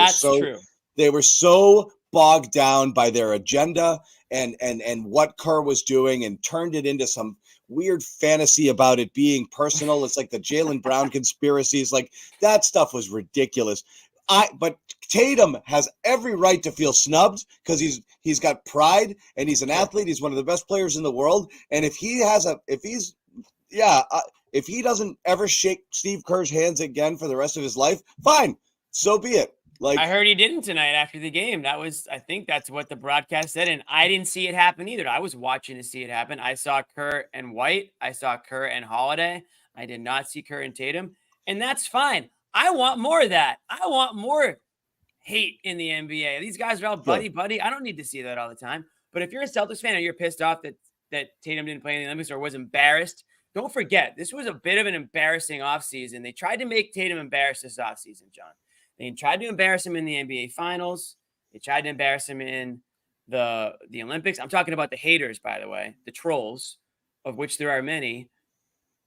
they were so bogged down by their agenda and what Kerr was doing and turned it into some weird fantasy about it being personal. It's like the Jaylen Brown conspiracies. Like that stuff was ridiculous. But Tatum has every right to feel snubbed because he's got pride and he's an athlete. He's one of the best players in the world. And if he doesn't ever shake Steve Kerr's hands again for the rest of his life, fine, so be it. Like I heard he didn't tonight after the game. I think that's what the broadcast said, and I didn't see it happen either. I was watching to see it happen. I saw Kerr and White. I saw Kerr and Holiday. I did not see Kerr and Tatum, and that's fine. I want more of that. I want more hate in the NBA. These guys are all buddy. I don't need to see that all the time. But if you're a Celtics fan and you're pissed off that Tatum didn't play in the Olympics or was embarrassed don't forget, this was a bit of an embarrassing offseason. They tried to make Tatum embarrass this offseason, John. They tried to embarrass him in the NBA Finals. They tried to embarrass him in the Olympics. I'm talking about the haters, by the way, the trolls, of which there are many,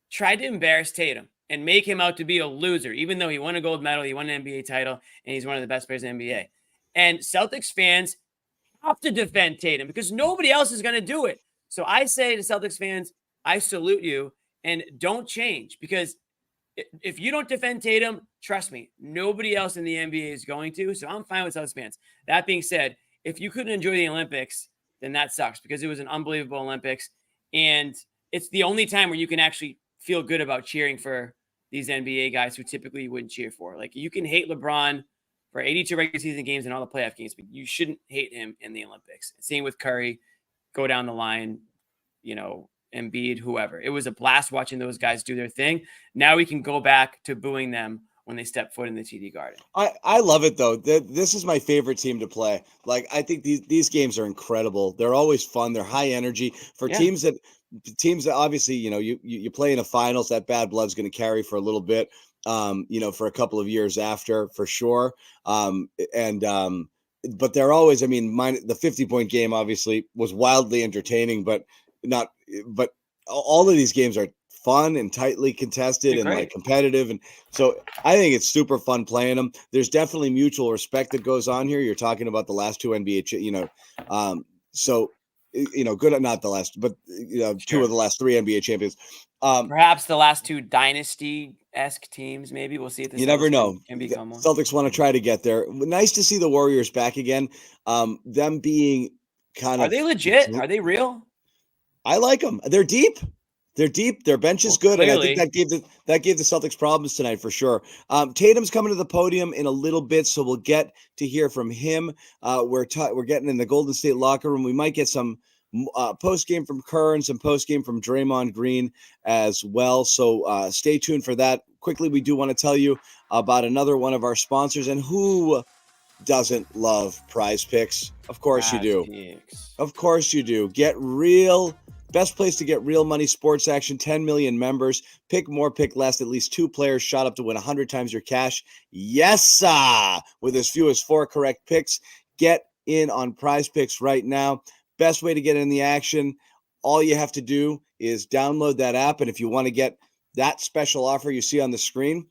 tried to embarrass Tatum and make him out to be a loser, even though he won a gold medal, he won an NBA title, and he's one of the best players in the NBA. And Celtics fans have to defend Tatum because nobody else is going to do it. So I say to Celtics fans, I salute you and don't change, because if you don't defend Tatum, trust me, nobody else in the NBA is going to. So I'm fine with Celtics fans. That being said, if you couldn't enjoy the Olympics, then that sucks, because it was an unbelievable Olympics. And it's the only time where you can actually feel good about cheering for these NBA guys who typically you wouldn't cheer for. Like, you can hate LeBron for 82 regular season games and all the playoff games, but you shouldn't hate him in the Olympics. Same with Curry, go down the line, Embiid, whoever. It was a blast watching those guys do their thing. Now we can go back to booing them when they step foot in the TD Garden. I love it, though. This is my favorite team to play. Like, I think these games are incredible. They're always fun. They're high energy for teams that obviously, you play in a finals, that bad blood's going to carry for a little bit, for a couple of years after, for sure. But they're always, the 50-point game obviously was wildly entertaining, but all of these games are fun and tightly contested and like competitive. And so I think it's super fun playing them. There's definitely mutual respect that goes on here. You're talking about the last two NBA, good, not the last, but two of the last three NBA champions. Perhaps the last two dynasty-esque teams, maybe. We'll see if you never know. Can become one. Celtics want to try to get there. Nice to see the Warriors back again. Them being kind of... Are they legit? Are they real? I like them. They're deep. Their bench is good, clearly. and I think that gave the Celtics problems tonight for sure. Tatum's coming to the podium in a little bit, so we'll get to hear from him. We're getting in the Golden State locker room. We might get some post game from Kerr and some post game from Draymond Green as well. So stay tuned for that. Quickly, we do want to tell you about another one of our sponsors, and who doesn't love Prize Picks? Of course you do. Of course you do. Get real. Best place to get real money sports action. 10 million members. Pick more, pick less. At least 2 players shot up to win 100 times your cash. Yes, sir. With as few as 4 correct picks. Get in on Prize Picks right now. Best way to get in the action. All you have to do is download that app. And if you want to get that special offer you see on the screen,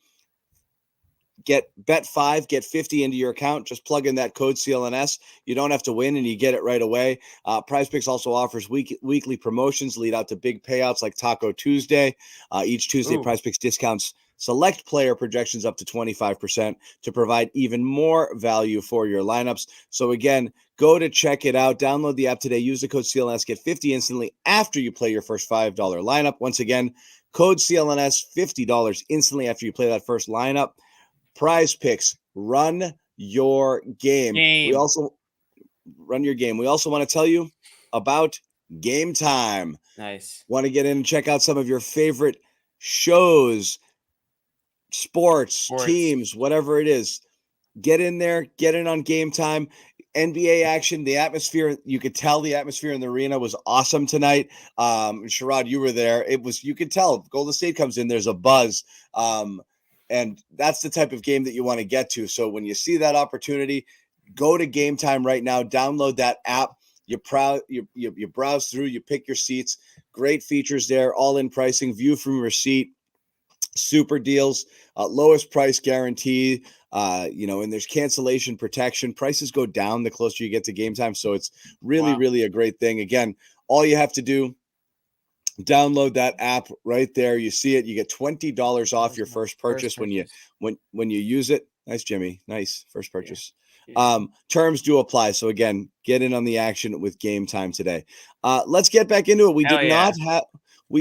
bet 5, get 50 into your account. Just plug in that code CLNS. You don't have to win, and you get it right away. Prize Picks also offers weekly promotions lead out to big payouts like Taco Tuesday. Each Tuesday, Prize Picks discounts select player projections up to 25% to provide even more value for your lineups. So again, go to check it out. Download the app today. Use the code CLNS. Get 50 instantly after you play your first $5 lineup. Once again, code CLNS, $50 instantly after you play that first lineup. Prize Picks, run your game. We also run your game. We also want to tell you about Game Time. Nice. Want to get in and check out some of your favorite shows, sports, teams, whatever it is. Get in there, get in on Game Time. NBA action, the atmosphere, you could tell the atmosphere in the arena was awesome tonight. Sherrod, you were there. You could tell Golden State comes in, there's a buzz. And that's the type of game that you want to get to. So when you see that opportunity, go to Game Time right now. Download that app. You browse through. You pick your seats. Great features there. All-in pricing. View from your seat. Super deals. Lowest price guarantee. And there's cancellation protection. Prices go down the closer you get to Game Time. So it's really, really a great thing. Again, all you have to do, download that app right there. You see it. You get $20 off your first purchase when you use it. Nice, Jimmy. Nice first purchase. Yeah. Terms do apply. So again, get in on the action with Game Time today. Let's get back into it. We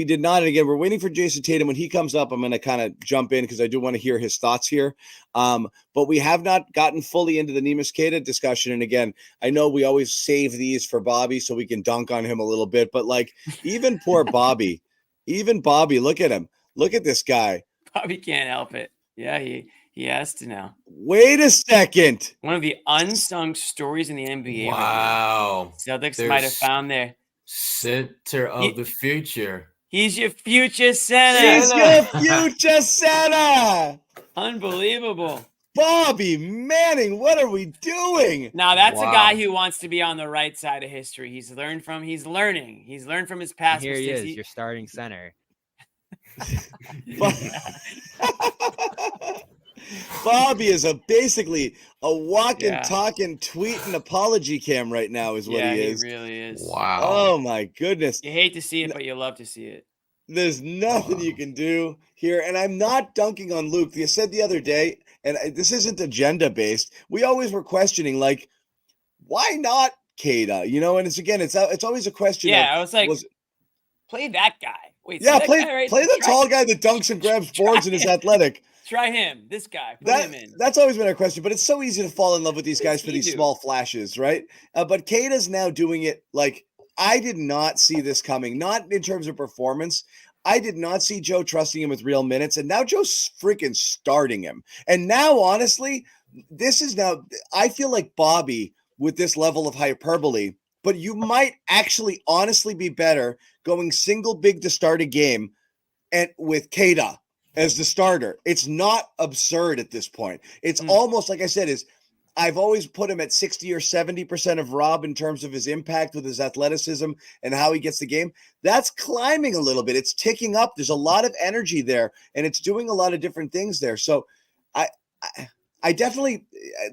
did not. And again, we're waiting for Jason Tatum. When he comes up, I'm going to kind of jump in because I do want to hear his thoughts here. But we have not gotten fully into the Neemias Queta discussion. And again, I know we always save these for Bobby so we can dunk on him a little bit. But like even poor Bobby, look at him. Look at this guy. Bobby can't help it. Yeah, he has to now. Wait a second. One of the unsung stories in the NBA. Wow. Right, Celtics might have found their center of the future. He's your future center. He's your future center. Unbelievable. Bobby Manning, what are we doing? Now that's Wow. a guy who wants to be on the right side of history. He's learning from his past Here he mistakes. is, your starting center. Bobby is basically a walking, Yeah. talking, tweeting apology cam right now is what Yeah, he is. he really is. Wow. Oh my goodness. You hate to see it, but you love to see it. There's nothing you can do here. And I'm not dunking on Luke. You said the other day, and this isn't agenda based. We always were questioning, like, why not Queta? You know, and it's always a question. Yeah, of, I was like, play that guy. Wait, yeah, see that play guy right play the try- tall guy that dunks and grabs boards and is athletic. Try him. This guy. Put him in. That's always been our question, but it's so easy to fall in love with these guys for he these do? small flashes, right? But Queta's now doing it like I did not see this coming, not in terms of performance. I did not see Joe trusting him with real minutes, and now Joe's freaking starting him. And now, honestly, I feel like Bobby with this level of hyperbole, but you might actually honestly be better going single big to start a game and with Queta as the starter. It's not absurd at this point. It's almost like I said, I've always put him at 60 or 70% of Rob in terms of his impact with his athleticism and how he gets the game. That's climbing a little bit. It's ticking up. There's a lot of energy there, and it's doing a lot of different things there. So I definitely,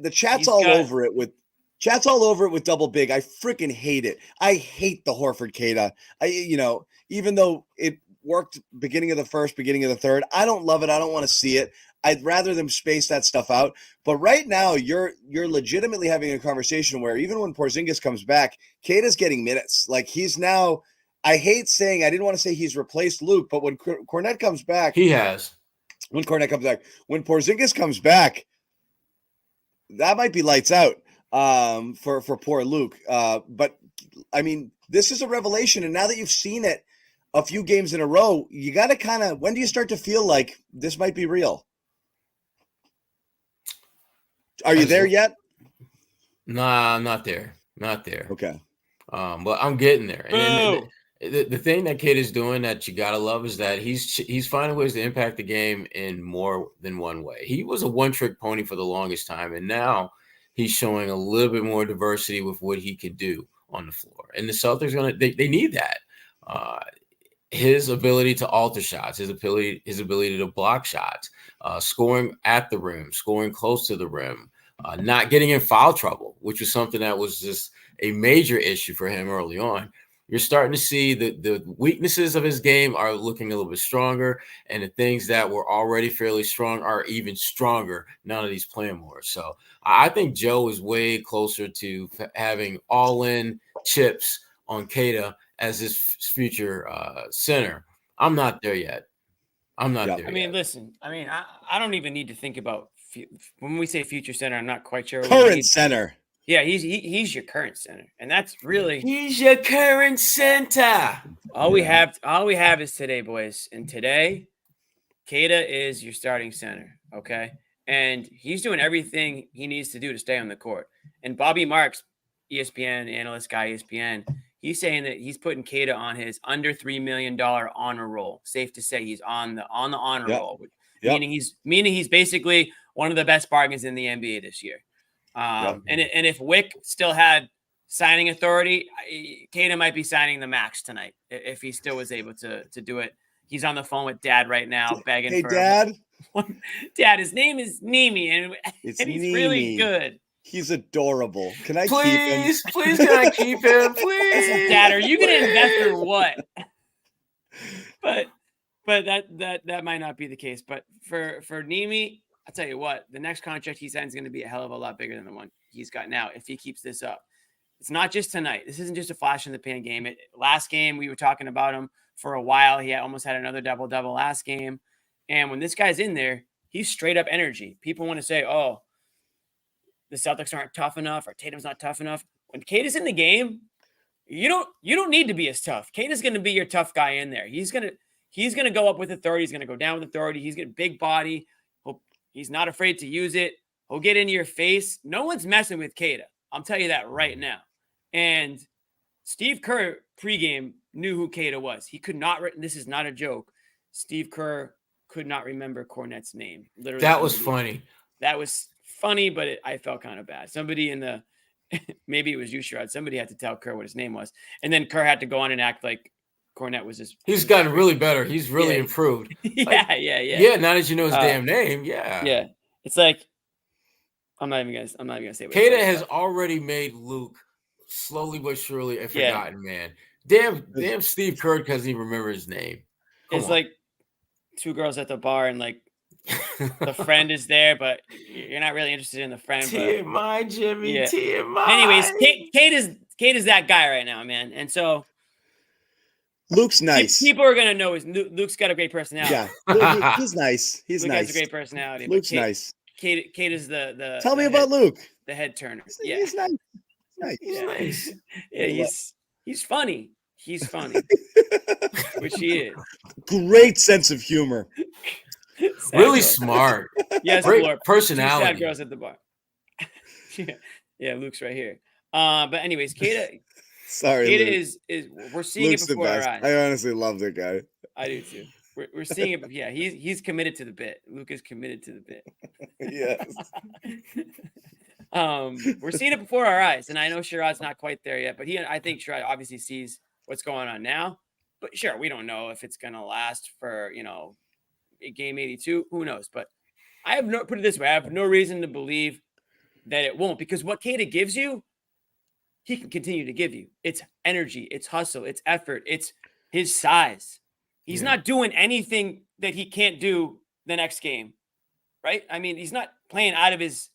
the chat's all over it with double big. I freaking hate it. I hate the Horford Queta. Even though it worked beginning of the first, beginning of the third, I don't love it. I don't want to see it. I'd rather them space that stuff out. But right now, you're legitimately having a conversation where even when Porzingis comes back, Queta's getting minutes. Like he's now, I hate saying, I didn't want to say he's replaced Luke, but when Cornette comes back, He has. when Porzingis comes back, that might be lights out for poor Luke. But I mean, this is a revelation. And now that you've seen it a few games in a row, you got to kind of, when do you start to feel like this might be real? Are you there yet? Nah, I'm not there. Not there. Okay. But I'm getting there. And the thing that Kid is doing that you gotta love is that he's finding ways to impact the game in more than one way. He was a one-trick pony for the longest time, and now he's showing a little bit more diversity with what he can do on the floor. And the Celtics they need that. His ability to alter shots, his ability to block shots, scoring at the rim, scoring close to the rim, not getting in foul trouble, which was something that was just a major issue for him early on. You're starting to see the weaknesses of his game are looking a little bit stronger, and the things that were already fairly strong are even stronger now that he's playing more. So I think Joe is way closer to having all-in chips on Queta as his future center. I'm not there yet. I'm not there. I mean, yet. Listen. I mean, I don't even need to think about when we say future center. I'm not quite sure. Current center. Yeah, he's your current center, and that's really he's your current center. All we have is today, boys, and today, Queta is your starting center. Okay, and he's doing everything he needs to do to stay on the court. And Bobby Marks, ESPN analyst guy, ESPN. He's saying that he's putting Queta on his under $3 million honor roll. Safe to say he's on the honor roll, meaning he's basically one of the best bargains in the NBA this year. And if Wick still had signing authority, Queta might be signing the max tonight if he still was able to do it. He's on the phone with Dad right now, begging hey, for Dad. Dad, his name is Nimi, and he's Nimi. really good. He's adorable. Can I keep him? Please, can I keep him? Please. Listen, Dad, are you going to invest or what? But that might not be the case. But for Nimi, I'll tell you what, the next contract he signs is going to be a hell of a lot bigger than the one he's got now if he keeps this up. It's not just tonight. This isn't just a flash in the pan game. Last game, we were talking about him for a while. He almost had another double-double last game. And when this guy's in there, he's straight up energy. People want to say, oh, the Celtics aren't tough enough or Tatum's not tough enough. When Queta's in the game, you don't need to be as tough. Queta's going to be your tough guy in there. He's going to go up with authority. He's going to go down with authority. He's got a big body. He's not afraid to use it. He'll get into your face. No one's messing with Queta. I'll tell you that right now. And Steve Kerr pregame knew who Queta was. He could not. This is not a joke. Steve Kerr could not remember Cornet's name. Literally, That was funny. That was funny, but I felt kind of bad. Somebody in the maybe it was you, Sherrod. Somebody had to tell Kerr what his name was, and then Kerr had to go on and act like Cornet was his. He's gotten really better. He's really improved. Yeah. Yeah, now that you know his damn name, Yeah. It's like I'm not even gonna say what Queta has already made Luke slowly but surely a forgotten man. Damn Steve Kerr doesn't even remember his name. It's like two girls at the bar and like the friend is there, but you're not really interested in the friend. TMI, Jimmy. Yeah. TMI. Anyways, Kate is that guy right now, man. And so Luke's nice. People are gonna know Luke's got a great personality. Yeah, he's nice. Luke nice. has a great personality. Luke's nice. Kate is the Tell me about Luke. The head turner. He's nice. He's nice. Yeah, he's funny. He's funny, which he is. Great sense of humor. Really smart. Yes, great Lord. personality. Two sad girls at the bar. Yeah, Luke's right here. But anyways, Queta. Sorry, Queta Luke. is we're seeing Luke's it before our eyes. I honestly love that guy. I do too. We're seeing it. Yeah, he's committed to the bit. Luke is committed to the bit. Yes. We're seeing it before our eyes, and I know Sherrod's not quite there yet, but I think Sherrod obviously sees what's going on now. But sure, we don't know if it's gonna last for game 82. Who knows? But put it this way: I have no reason to believe that it won't, because what Queta gives you, he can continue to give you. It's energy, it's hustle, it's effort, it's his size. He's not doing anything that he can't do the next game, right? I mean, he's not playing out of his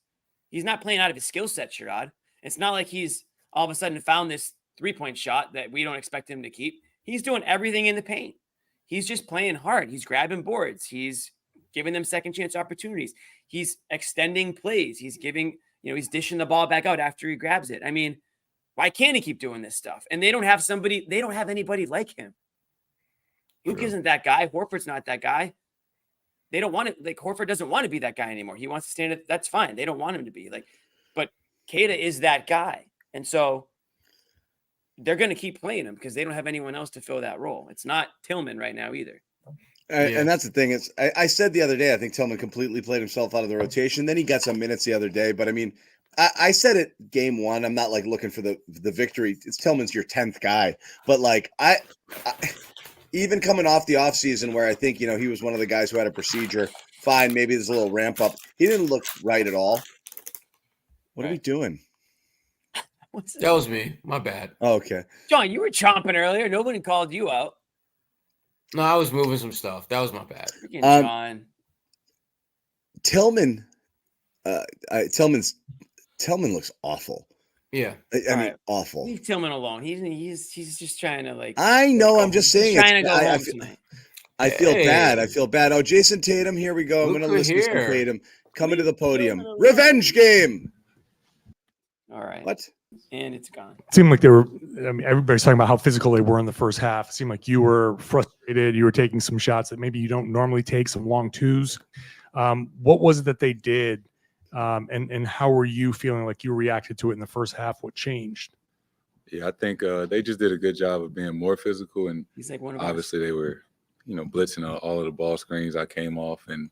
skill set, Sherrod. It's not like he's all of a sudden found this 3-point shot that we don't expect him to keep. He's doing everything in the paint. He's just playing hard. He's grabbing boards. He's giving them second chance opportunities. He's extending plays. He's giving, he's dishing the ball back out after he grabs it. I mean, why can't he keep doing this stuff? And they don't have anybody like him. Luke isn't that guy. Horford's not that guy. They don't want it. Like, Horford doesn't want to be that guy anymore. He wants to stand it. That's fine. They don't want him to be but Queta is that guy. And so they're going to keep playing him because they don't have anyone else to fill that role. It's not Tillman right now either. And that's the thing. I said the other day, I think Tillman completely played himself out of the rotation. Then he got some minutes the other day. But I mean, I said it game one. I'm not looking for the victory. It's Tillman's your 10th guy. But I even coming off the offseason where I think, he was one of the guys who had a procedure. Fine, maybe there's a little ramp up. He didn't look right at all. What are we doing? That was me. My bad. Oh, okay. John, you were chomping earlier. Nobody called you out. No, I was moving some stuff. That was my bad. John. Tillman, Tillman looks awful. Yeah. I mean, awful. Leave Tillman alone. He's just trying to I know. I'm just saying. Trying to go home tonight. I feel bad. I feel bad. Oh, Jason Tatum, here we go. I'm going to listen to some Tatum coming to the podium. Revenge game. All right. What? And it's gone. It seemed like they were. I mean, everybody's talking about how physical they were in the first half. It seemed like you were frustrated. You were taking some shots that maybe you don't normally take, some long twos. What was it that they did? And how were you feeling like you reacted to it in the first half? What changed? Yeah, I think they just did a good job of being more physical, and he's like one of obviously they were, blitzing all of the ball screens. I came off, and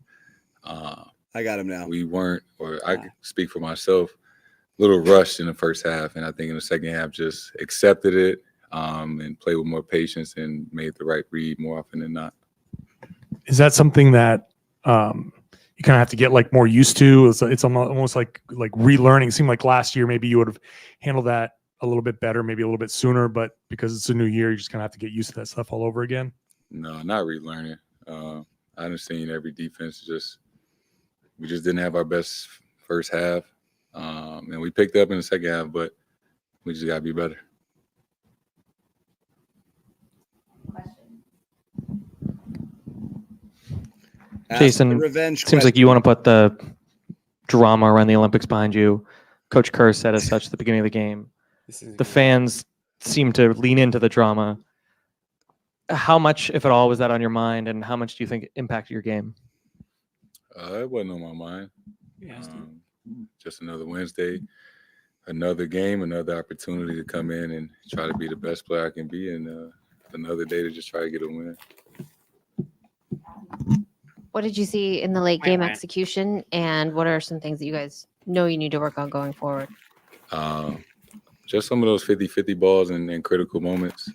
I got him now. We weren't, or I could speak for myself, a little rushed in the first half, and I think in the second half just accepted it and played with more patience and made the right read more often than not. Is that something that you kind of have to get more used to? It's almost like relearning. It seemed like last year maybe you would have handled that a little bit better, maybe a little bit sooner, but because it's a new year, you just kind of have to get used to that stuff all over again. No, not relearning. I understand every defense. We just didn't have our best first half, and we picked up in the second half, but we just got to be better. Jason, seems like you want to put the drama around the Olympics behind you. Coach Kerr said as such at the beginning of the game. The fans seem to lean into the drama. How much, if at all, was that on your mind, and how much do you think it impacted your game? It wasn't on my mind. Just another Wednesday, another game, another opportunity to come in and try to be the best player I can be, and another day to just try to get a win. What did you see in the late game execution, and what are some things that you guys know you need to work on going forward? Just some of those 50-50 balls in critical moments.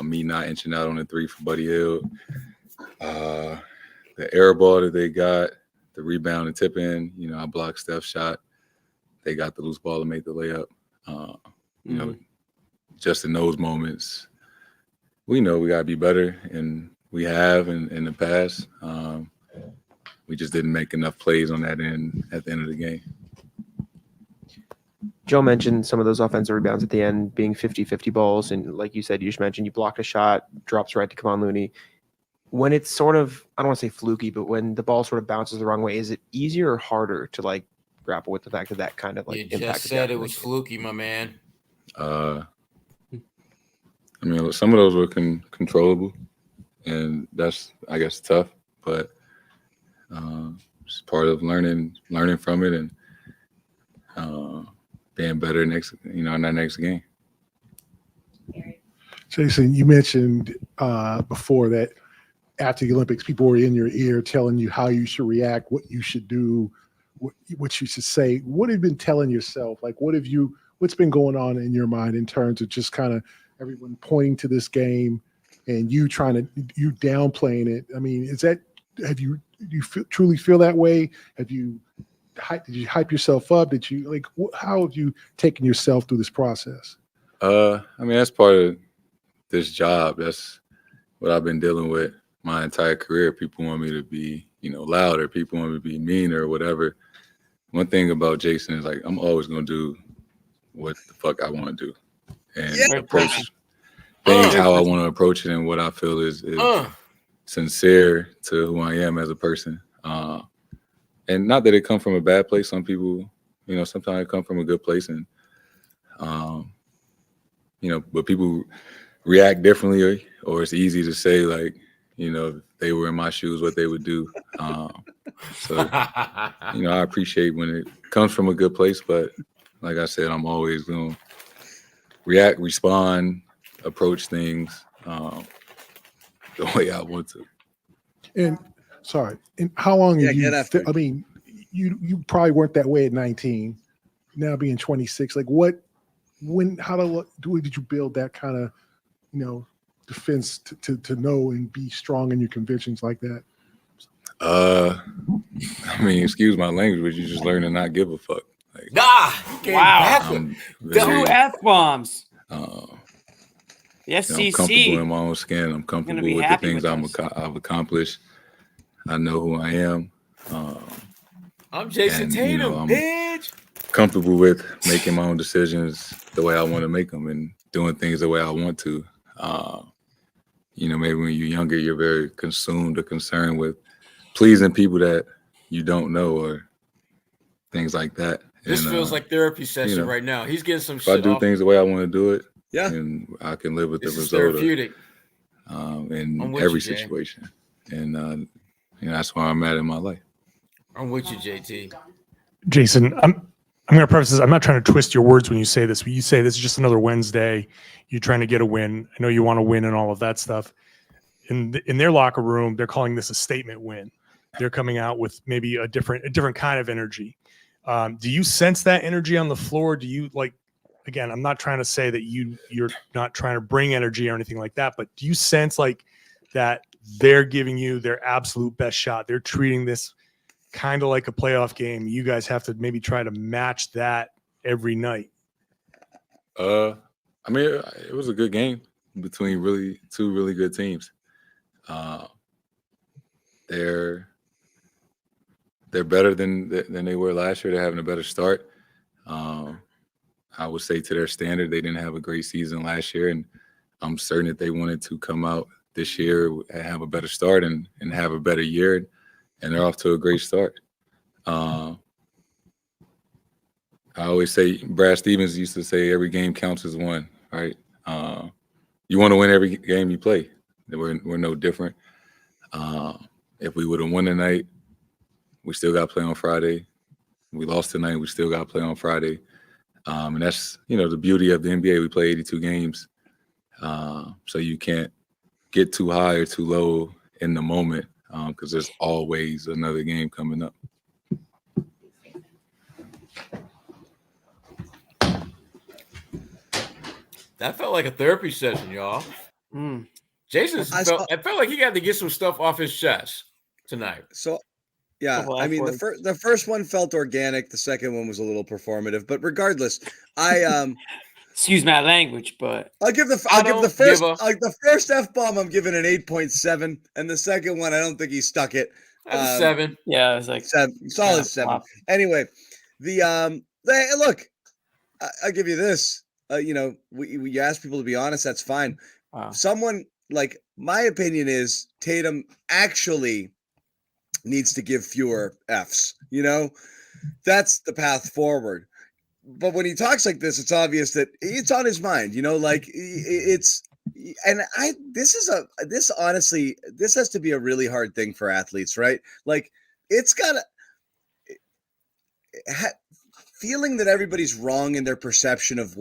Me not inching out on the three for Buddy Hield. The air ball that they got, the rebound and tip in. You know, I blocked Steph's shot. They got the loose ball to make the layup. You know, just in those moments, we know we got to be better, and we have in the past. We just didn't make enough plays on that end at the end of the game. Joe mentioned some of those offensive rebounds at the end being 50-50 balls. And like you said, you just mentioned you blocked a shot, drops right to Kevon Looney. When it's sort of, I don't want to say fluky, but when the ball sort of bounces the wrong way, is it easier or harder to like grapple with the fact that kind of like you just said it was fluky, my man. I mean, some of those were controllable, and that's, I guess, tough, but it's part of learning from it and being better in that next game. Jason, you mentioned before that after the Olympics, people were in your ear telling you how you should react, what you should do, what you should say. What have you been telling yourself? Like, what's been going on in your mind in terms of just kind of everyone pointing to this game and you downplaying it? I mean, do you truly feel that way? Did you hype yourself up? How have you taken yourself through this process? I mean, that's part of this job. That's what I've been dealing with my entire career. People want me to be, louder. People want me to be meaner or whatever. One thing about Jason is, like, I'm always going to do what the fuck I want to do and approach things how I want to approach it and what I feel is sincere to who I am as a person. And not that it come from a bad place. Some people, sometimes it come from a good place, and but people react differently, or it's easy to say, like, if they were in my shoes, what they would do. So I appreciate when it comes from a good place, but like I said, I'm always going to react, respond, approach things the way I want to. And how long have you? I mean, you probably weren't that way at 19. Now being 26, like did you build that kind of, defense to know and be strong in your convictions like that? I mean, excuse my language, but you just learn to not give a fuck. Like, wow, 2 F-bombs. The FCC. I'm comfortable in my own skin. I'm comfortable with the things I've accomplished. I know who I am. I'm Jason Tatum, I'm bitch. Comfortable with making my own decisions the way I want to make them and doing things the way I want to. Maybe when you're younger, you're very consumed or concerned with pleasing people that you don't know or things like that. This feels like therapy session right now. He's getting some shit off. If I do off. things the way I want to do it, and I can live with the result therapeutic. In every situation. And that's where I'm at in my life. I'm with you, JT. Jason, I'm going to preface this. I'm not trying to twist your words when you say this. When you say this is just another Wednesday, you're trying to get a win. I know you want to win and all of that stuff. In their locker room, they're calling this a statement win. They're coming out with maybe a different kind of energy. Do you sense that energy on the floor? Do you again, I'm not trying to say that you're not trying to bring energy or anything like that, but do you sense like that they're giving you their absolute best shot? They're treating this kind of like a playoff game. You guys have to maybe try to match that every night. I mean, it was a good game between two really good teams. They're better than they were last year. They're having a better start. I would say to their standard, they didn't have a great season last year, and I'm certain that they wanted to come out this year and have a better start and have a better year, and they're off to a great start. I always say, Brad Stevens used to say, every game counts as one, right? You want to win every game you play. We're no different. If we would have won tonight, we still got to play on Friday. We lost tonight, we still got to play on Friday. And that's, the beauty of the NBA. We play 82 games. So you can't get too high or too low in the moment because there's always another game coming up. That felt like a therapy session, y'all. Jason it felt like he had to get some stuff off his chest tonight. So, yeah, I mean, the first one felt organic. The second one was a little performative, but regardless, excuse my language, but I'll give the first F-bomb I'm giving an 8.7, and the second one I don't think he stuck it. That's a 7. Yeah, it was like solid 7. Anyway, look, I'll give you this. You ask people to be honest, that's fine. Wow. Someone like my opinion is Tatum actually needs to give fewer Fs. That's the path forward. But when he talks like this, it's obvious that it's on his mind. This has to be a really hard thing for athletes, right? Like it's got feeling that everybody's wrong in their perception of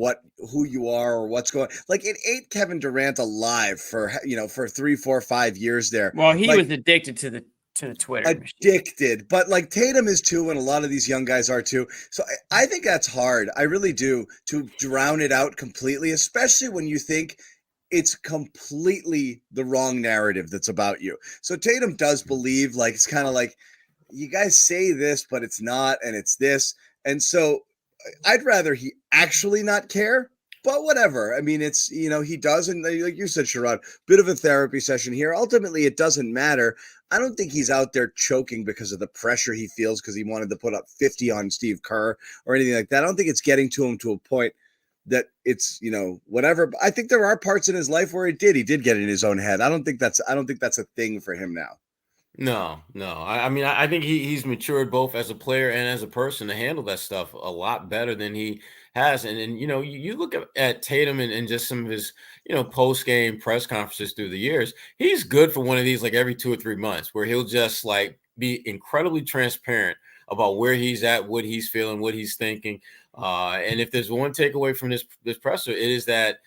who you are or what's going. Like it ate Kevin Durant alive for 3, 4, 5 years there. Well, he was addicted to the Twitter. Addicted, but like Tatum is too, and a lot of these young guys are too. So I think that's hard. I really do, to drown it out completely, especially when you think it's completely the wrong narrative that's about you. So Tatum does believe, like, it's kind of like you guys say this, but it's not, and it's this. And so I'd rather he actually not care, but whatever. I mean, it's, he does. And like you said, Sherrod, bit of a therapy session here. Ultimately, it doesn't matter. I don't think he's out there choking because of the pressure he feels because he wanted to put up 50 on Steve Kerr or anything like that. I don't think it's getting to him to a point that it's, whatever. But I think there are parts in his life where he did get in his own head. I don't think that's a thing for him now. No. I mean, I think he's matured both as a player and as a person to handle that stuff a lot better than he has. And you look at Tatum and just some of his, post-game press conferences through the years, he's good for one of these like every 2 or 3 months where he'll just like be incredibly transparent about where he's at, what he's feeling, what he's thinking. And if there's one takeaway from this presser, it is that,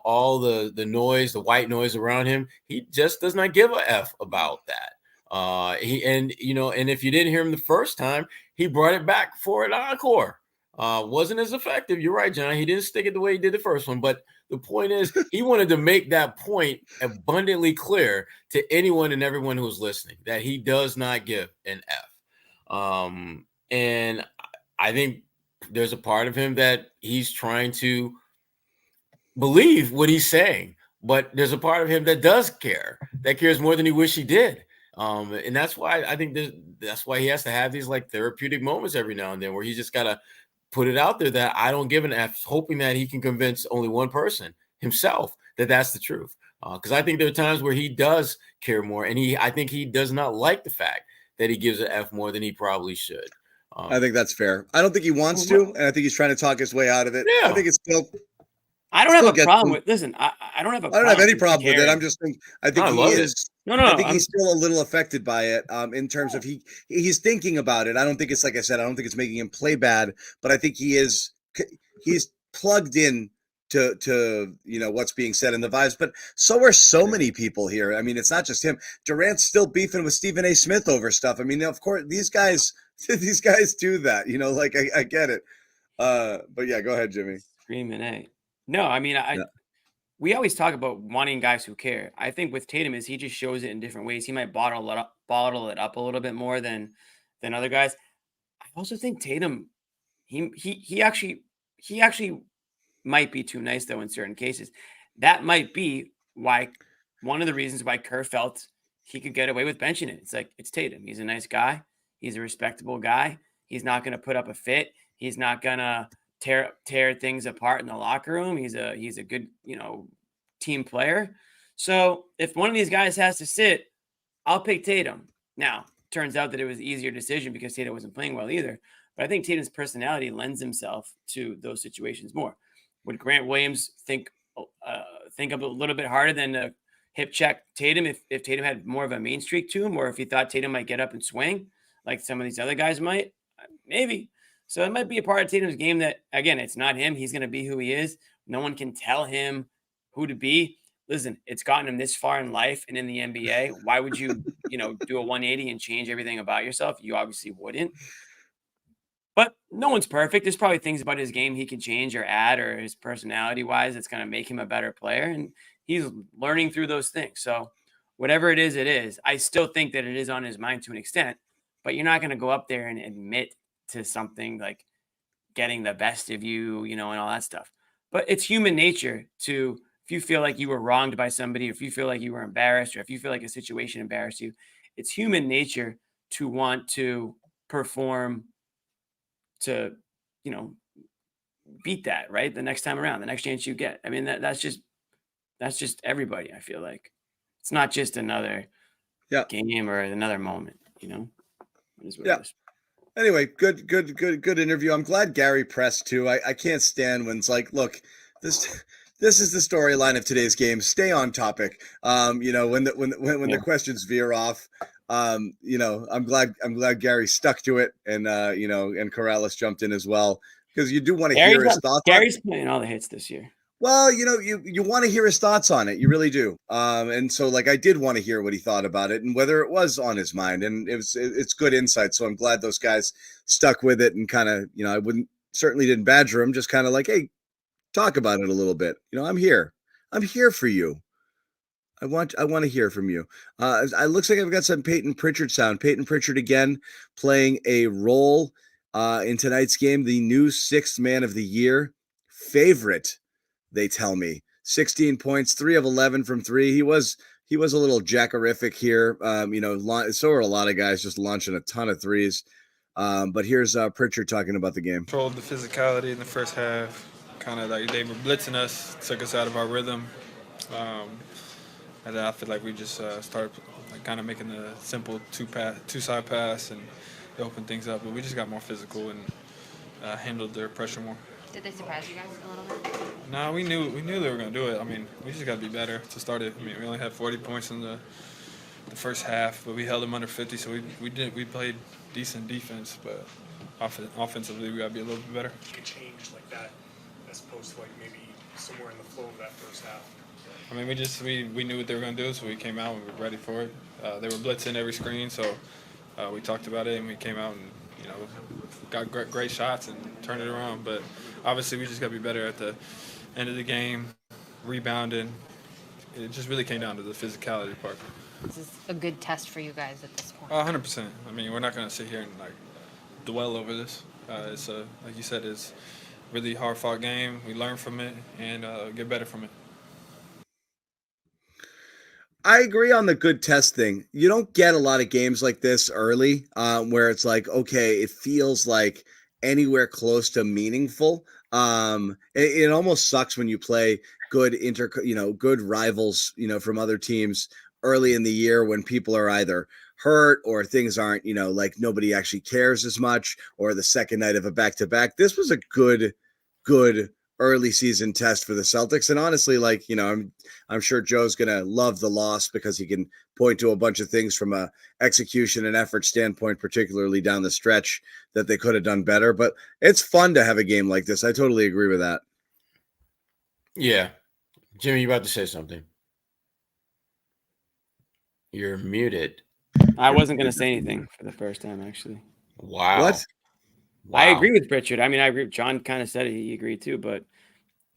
all the noise, the white noise around him, he just does not give a F about that. And if you didn't hear him the first time, he brought it back for an encore. Wasn't as effective. You're right, John. He didn't stick it the way he did the first one. But the point is, he wanted to make that point abundantly clear to anyone and everyone who's listening that he does not give an F. And I think there's a part of him that he's trying to believe what he's saying, but there's a part of him that does care, that cares more than he wish he did. And that's why I think that's why he has to have these like therapeutic moments every now and then where he just got to put it out there that I don't give an F, hoping that he can convince only one person, himself, that that's the truth. Because I think there are times where he does care more, and I think he does not like the fact that he gives an F more than he probably should. I think that's fair. I don't think he wants to, and I think he's trying to talk his way out of it. Yeah. I think it's still. I don't have a problem with. Listen, I don't have a. I don't have any problem with it. I'm just thinking. I think he is. No. I think he's still a little affected by it. In terms of he's thinking about it. I don't think it's like I said. I don't think it's making him play bad. But I think he is. He's plugged in to what's being said in the vibes. But so are so many people here. I mean, it's not just him. Durant's still beefing with Stephen A. Smith over stuff. I mean, of course, these guys do that. Like I get it. But yeah, go ahead, Jimmy. Screaming A. No, I mean, we always talk about wanting guys who care. I think with Tatum is he just shows it in different ways. He might bottle it up a little bit more than other guys. I also think Tatum, he actually might be too nice though in certain cases. That might be why one of the reasons why Kerr felt he could get away with benching it. It's like it's Tatum. He's a nice guy. He's a respectable guy. He's not going to put up a fit. He's not going to tear things apart in the locker room. He's a good, team player. So if one of these guys has to sit, I'll pick Tatum. Now, turns out that it was an easier decision because Tatum wasn't playing well either. But I think Tatum's personality lends himself to those situations more. Would Grant Williams think a little bit harder than hip check Tatum if Tatum had more of a main streak to him, or if he thought Tatum might get up and swing like some of these other guys might? Maybe. So it might be a part of Tatum's game that, again, it's not him. He's going to be who he is. No one can tell him who to be. Listen, it's gotten him this far in life and in the NBA. Why would you, do a 180 and change everything about yourself? You obviously wouldn't. But no one's perfect. There's probably things about his game he can change or add, or his personality wise that's going to make him a better player. And he's learning through those things. So whatever it is, it is. I still think that it is on his mind to an extent, but you're not going to go up there and admit to something like getting the best of you, and all that stuff. But it's human nature to, if you feel like you were wronged by somebody, if you feel like you were embarrassed, or if you feel like a situation embarrassed you, it's human nature to want to perform to, beat that, right? The next time around, the next chance you get. I mean, that's just everybody. I feel like it's not just another game or another moment, It is what it is. Anyway, good interview. I'm glad Gary pressed too. I can't stand when it's like, look, this is the storyline of today's game. Stay on topic. When the questions veer off, I'm glad Gary stuck to it, and and Corrales jumped in as well, because you do want to hear his thoughts. Gary's playing all the hits this year. Well, you want to hear his thoughts on it. You really do. And so I did want to hear what he thought about it and whether it was on his mind. And it's good insight. So I'm glad those guys stuck with it and kind of, I certainly didn't badger him, just kind of like, hey, talk about it a little bit. I'm here. I'm here for you. I want to hear from you. It looks like I've got some Peyton Pritchard sound. Peyton Pritchard again playing a role in tonight's game. The new sixth man of the year favorite. They tell me 16 points, 3 of 11 from 3. He was a little jackerific here. So are a lot of guys just launching a ton of threes. But here's Pritchard talking about the game. Controlled the physicality in the first half. Kind of like they were blitzing us, took us out of our rhythm. And then I feel like we just started kind of making the simple two-side pass and open things up. But we just got more physical and handled their pressure more. Did they surprise you guys a little bit? No, we knew they were going to do it. I mean, we just got to be better to start it. I mean, we only had 40 points in the first half, but we held them under 50, so we played decent defense, but offensively we got to be a little bit better. It changed like that as opposed to maybe somewhere in the flow of that first half. I mean, we knew what they were going to do, so we came out and we were ready for it. They were blitzing every screen, so we talked about it and we came out and got great shots and turned it around. But obviously, we just got to be better at the end of the game, rebounding. It just really came down to the physicality part. This is a good test for you guys at this point. 100%. I mean, we're not going to sit here and dwell over this. It's like you said, it's a really hard-fought game. We learn from it and get better from it. I agree on the good test thing. You don't get a lot of games like this early where it's like, okay, it feels like anywhere close to meaningful. It almost sucks when you play good good rivals, from other teams early in the year when people are either hurt or things aren't, like nobody actually cares as much, or the second night of a back-to-back. This was a good early season test for the Celtics. And honestly, I'm sure Joe's going to love the loss because he can point to a bunch of things from a execution and effort standpoint, particularly down the stretch, that they could have done better. But it's fun to have a game like this. I totally agree with that. Yeah. Jimmy, you about to say something? You're muted. I wasn't going to say anything for the first time, actually. Wow. What? Wow. I agree with Pritchard. I mean, I agree. John kind of said it. He agreed too, but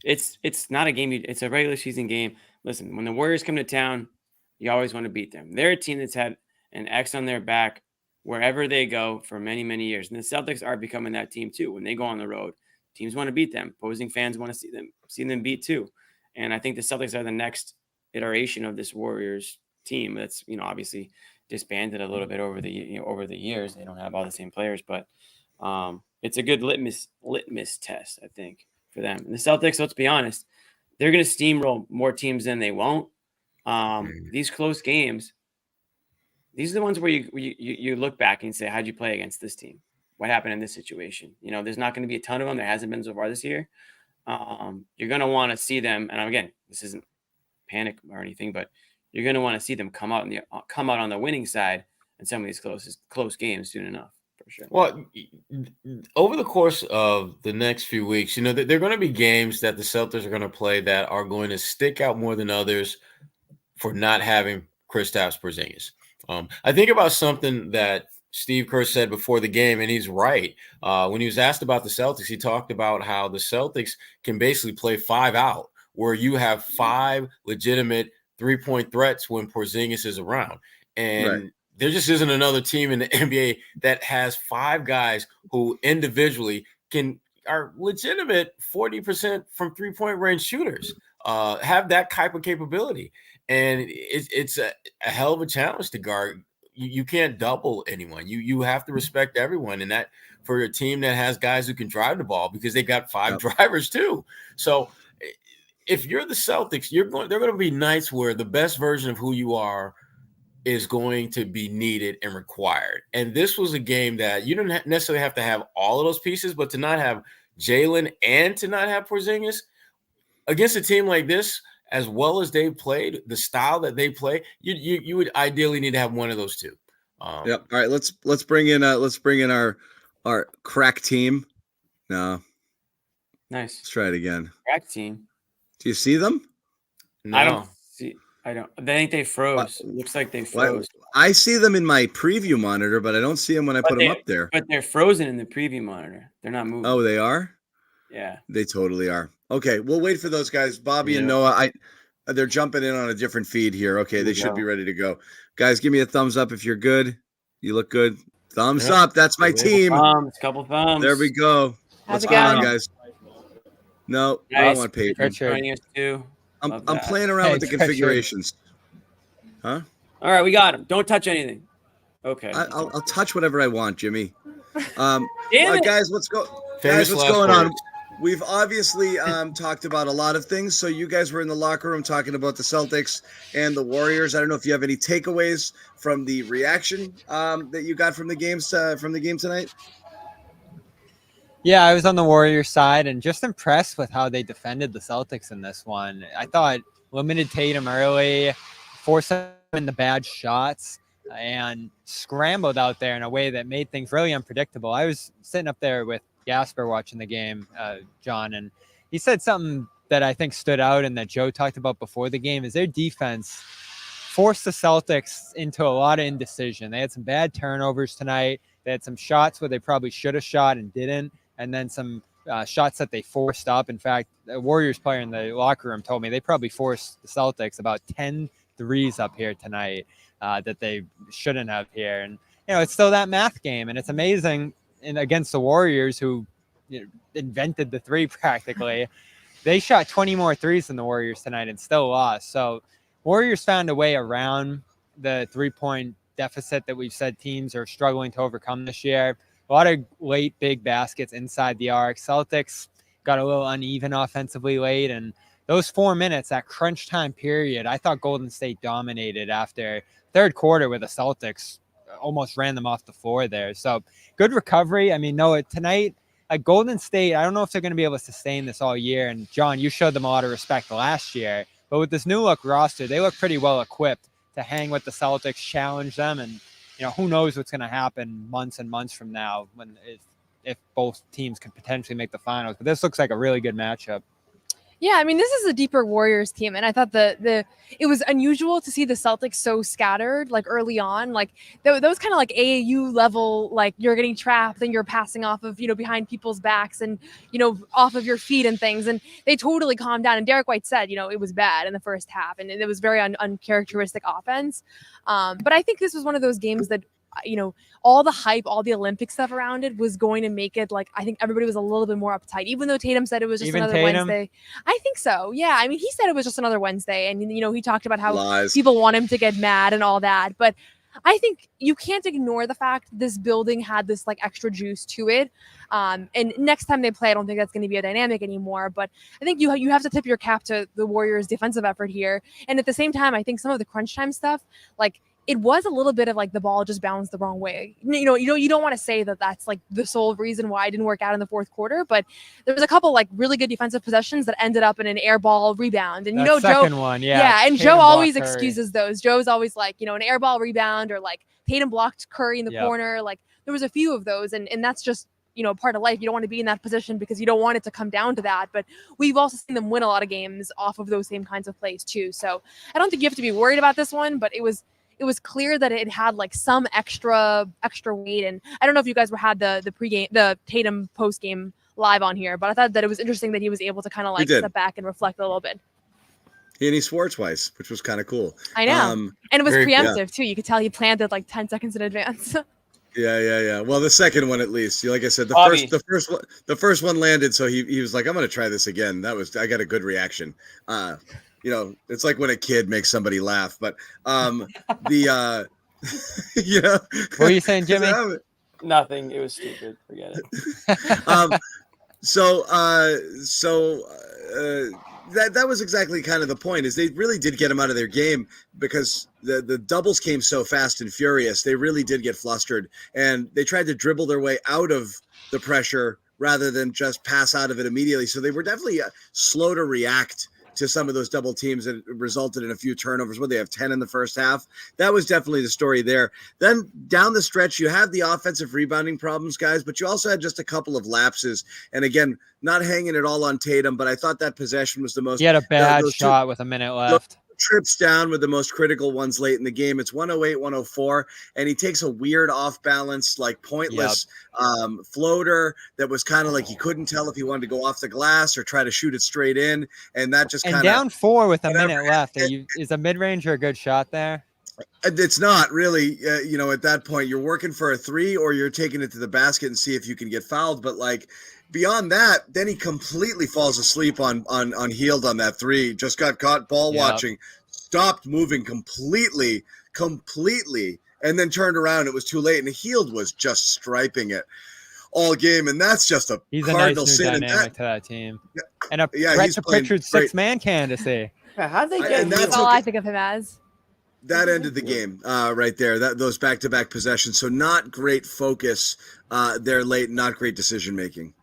it's not a game. It's a regular season game. Listen, when the Warriors come to town, you always want to beat them. They're a team that's had an X on their back wherever they go for many, many years. And the Celtics are becoming that team too. When they go on the road, teams want to beat them. Opposing fans want to see them beat too. And I think the Celtics are the next iteration of this Warriors team. That's, obviously disbanded a little bit over the years. They don't have all the same players, but it's a good litmus test, I think, for them. And the Celtics, let's be honest, they're going to steamroll more teams than they won't. These close games, these are the ones where you look back and say, how'd you play against this team? What happened in this situation? There's not going to be a ton of them. There hasn't been so far this year. You're going to want to see them. And again, this isn't panic or anything, but you're going to want to see them come out on the winning side in some of these close games soon enough. for sure. Well, over the course of the next few weeks, there are going to be games that the Celtics are going to play that are going to stick out more than others for not having Kristaps Porzingis. I think about something that Steve Kerr said before the game, and he's right. When he was asked about the Celtics, he talked about how the Celtics can basically play 5 out, where you have 5 legitimate three-point threats when Porzingis is around. And there just isn't another team in the NBA that has 5 guys who individually are legitimate 40% from three-point range shooters, have that type of capability. And it's a hell of a challenge to guard. You can't double anyone. You have to respect everyone, and that for a team that has guys who can drive the ball, because they got 5 drivers too. So if you're the Celtics, there are going to be nights where the best version of who you are is going to be needed and required. And this was a game that you don't necessarily have to have all of those pieces, but to not have Jalen and to not have Porzingis against a team like this, as well as they played, the style that they play, you would ideally need to have one of those two. Yep. All right. Let's bring in our crack team. No. Nice. Let's try it again. Crack team. Do you see them? No. I don't see. I think they froze. Looks like they froze. I see them in my preview monitor, but I don't see them when I put them up there. But they're frozen in the preview monitor. They're not moving. Oh, they are? Yeah. They totally are. Okay, we'll wait for those guys. Bobby and Noah, they're jumping in on a different feed here. Okay, they should be ready to go. Guys, give me a thumbs up if you're good. You look good. Thumbs up. That's my team. Couple thumbs. There we go. How's What's it going on, going? guys? No, I Nice. don't want Peyton. Joining us too. I'm playing around with the configurations. Huh? All right, we got him. Don't touch anything. Okay. I'll touch whatever I want, Jimmy. Damn it. Guys, what's going on? We've obviously talked about a lot of things. So you guys were in the locker room talking about the Celtics and the Warriors. I don't know if you have any takeaways from the reaction that you got from the game tonight. Yeah, I was on the Warriors side and just impressed with how they defended the Celtics in this one. I thought limited Tatum early, forced him into bad shots, and scrambled out there in a way that made things really unpredictable. I was sitting up there with Gasper watching the game, John, and he said something that I think stood out and that Joe talked about before the game is their defense forced the Celtics into a lot of indecision. They had some bad turnovers tonight. They had some shots where they probably should have shot and didn't, and then some shots that they forced up. In fact, a Warriors player in the locker room told me they probably forced the Celtics about 10 threes up here tonight that they shouldn't have here. And, it's still that math game, and it's amazing. And against the Warriors, who invented the three practically, they shot 20 more threes than the Warriors tonight and still lost. So Warriors found a way around the 3-point deficit that we've said teams are struggling to overcome this year. A lot of late big baskets inside the arc. Celtics got a little uneven offensively late, and those 4 minutes, that crunch time period, I thought Golden State dominated after third quarter where the Celtics almost ran them off the floor there. So good recovery. I mean, Noah, tonight, Golden State, I don't know if they're going to be able to sustain this all year. And John, you showed them a lot of respect last year. But with this new look roster, they look pretty well equipped to hang with the Celtics, challenge them. And, who knows what's going to happen months and months from now if both teams could potentially make the finals. But this looks like a really good matchup. Yeah, I mean, this is a deeper Warriors team, and I thought it was unusual to see the Celtics so scattered, like early on, like those kind of like AAU level, like you're getting trapped and you're passing off of behind people's backs and off of your feet and things, and they totally calmed down. And Derek White said, it was bad in the first half, and it was very uncharacteristic offense. But I think this was one of those games that all the hype, all the Olympic stuff around it was going to make it like I think everybody was a little bit more uptight, even though Tatum said it was just another Wednesday. I think so. Yeah. I mean, he said it was just another Wednesday, and he talked about how people want him to get mad and all that. But I think you can't ignore the fact this building had this like extra juice to it. And next time they play, I don't think that's going to be a dynamic anymore. But I think you have to tip your cap to the Warriors' defensive effort here. And at the same time, I think some of the crunch time stuff, like, it was a little bit of like the ball just bounced the wrong way. You don't want to say that that's like the sole reason why it didn't work out in the fourth quarter, but there was a couple like really good defensive possessions that ended up in an air ball rebound. And second one, yeah, and Tatum Joe always blocked excuses those. Joe's always like, an air ball rebound or like Tatum blocked Curry in the corner. Like there was a few of those, and that's just, part of life. You don't want to be in that position because you don't want it to come down to that. But we've also seen them win a lot of games off of those same kinds of plays too. So I don't think you have to be worried about this one, but it was clear that it had like some extra weight. And I don't know if you guys had the Tatum post game live on here, but I thought that it was interesting that he was able to kind of like step back and reflect a little bit. And he swore twice, which was kind of cool. I know. And it was preemptive too. You could tell he planned it like 10 seconds in advance. Yeah. Well, the second one, at least, like I said, the first one landed. So he was like, I'm going to try this again. I got a good reaction. It's like when a kid makes somebody laugh, but what were you saying, Jimmy? Nothing. It was stupid. Forget it. That was exactly kind of the point, is they really did get him out of their game because the doubles came so fast and furious. They really did get flustered, and they tried to dribble their way out of the pressure rather than just pass out of it immediately. So they were definitely slow to react to some of those double teams that resulted in a few turnovers. They have 10 in the first half. That was definitely the story there. Then down the stretch, you had the offensive rebounding problems, guys, but you also had just a couple of lapses. And again, not hanging it all on Tatum, but I thought that possession was the most. He had a bad shot with a minute left. Trips down with the most critical ones late in the game. It's 108-104, and he takes a weird off balance, like pointless floater that was kind of like he couldn't tell if he wanted to go off the glass or try to shoot it straight in, and that just kind of down 4 with a minute left. Is a mid-ranger a good shot there? It's not really. At that point, you're working for a 3 or you're taking it to the basket and see if you can get fouled. But like beyond that, then he completely falls asleep on Hield on that 3. Just got caught ball watching, stopped moving completely, and then turned around. It was too late, and Hield was just striping it all game, and that's just a cardinal nice new sin. Dynamic to that team, and a threat to Pritchard's 6-man candidacy. How'd they get? That's all I think of him as. That ended the game right there. Those back-to-back possessions. So not great focus there late, not great decision making.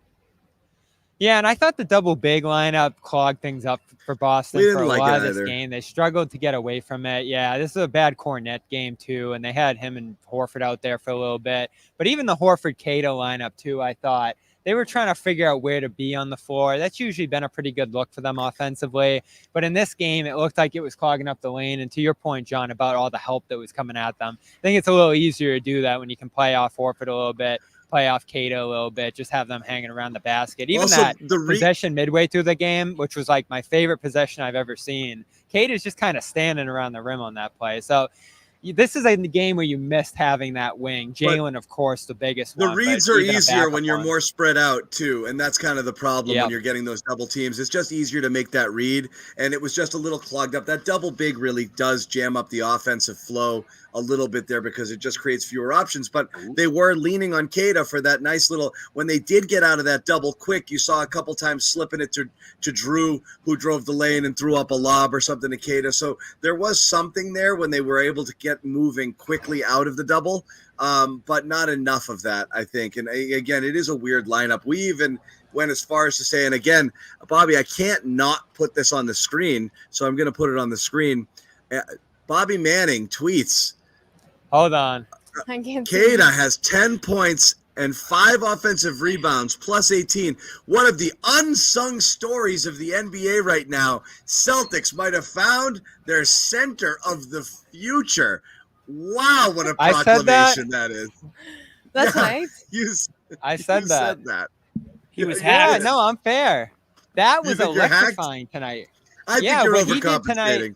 Yeah, and I thought the double big lineup clogged things up for Boston for a lot of this game. They struggled to get away from it. Yeah, this is a bad Cornet game too, and they had him and Horford out there for a little bit. But even the Horford-Queta lineup too, I thought they were trying to figure out where to be on the floor. That's usually been a pretty good look for them offensively. But in this game, it looked like it was clogging up the lane. And to your point, John, about all the help that was coming at them, I think it's a little easier to do that when you can play off Horford a little bit, play off Queta a little bit, just have them hanging around the basket. Even also, that possession midway through the game, which was like my favorite possession I've ever seen, Queta's just kind of standing around the rim on that play. So this is a game where you missed having that wing. Jalen, of course, the biggest one. The reads are easier when you're more spread out, too, and that's kind of the problem when you're getting those double teams. It's just easier to make that read, and it was just a little clogged up. That double big really does jam up the offensive flow a little bit there because it just creates fewer options. But they were leaning on Queta for that nice little – when they did get out of that double quick, you saw a couple times slipping it to Drew, who drove the lane and threw up a lob or something to Queta. So there was something there when they were able to get moving quickly out of the double, but not enough of that, I think. And again, it is a weird lineup. We even went as far as to say, and again, Bobby, I can't not put this on the screen, so I'm going to put it on the screen. Bobby Manning tweets, hold on. Queta has 10 points and 5 offensive rebounds, plus 18. One of the unsung stories of the NBA right now. Celtics might have found their center of the future. Wow, what a proclamation that is. That's nice. I said that. He was hacked. No, I'm fair. That was electrifying tonight. I think you're overcompensating.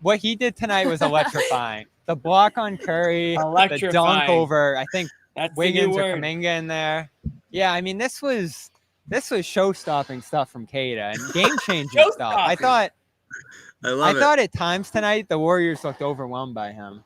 What he did tonight was electrifying. The block on Curry, the dunk over, I think, Wiggins or Kuminga in there. Yeah, I mean, this was show-stopping stuff from Queta and game-changing stuff. I thought at times tonight the Warriors looked overwhelmed by him.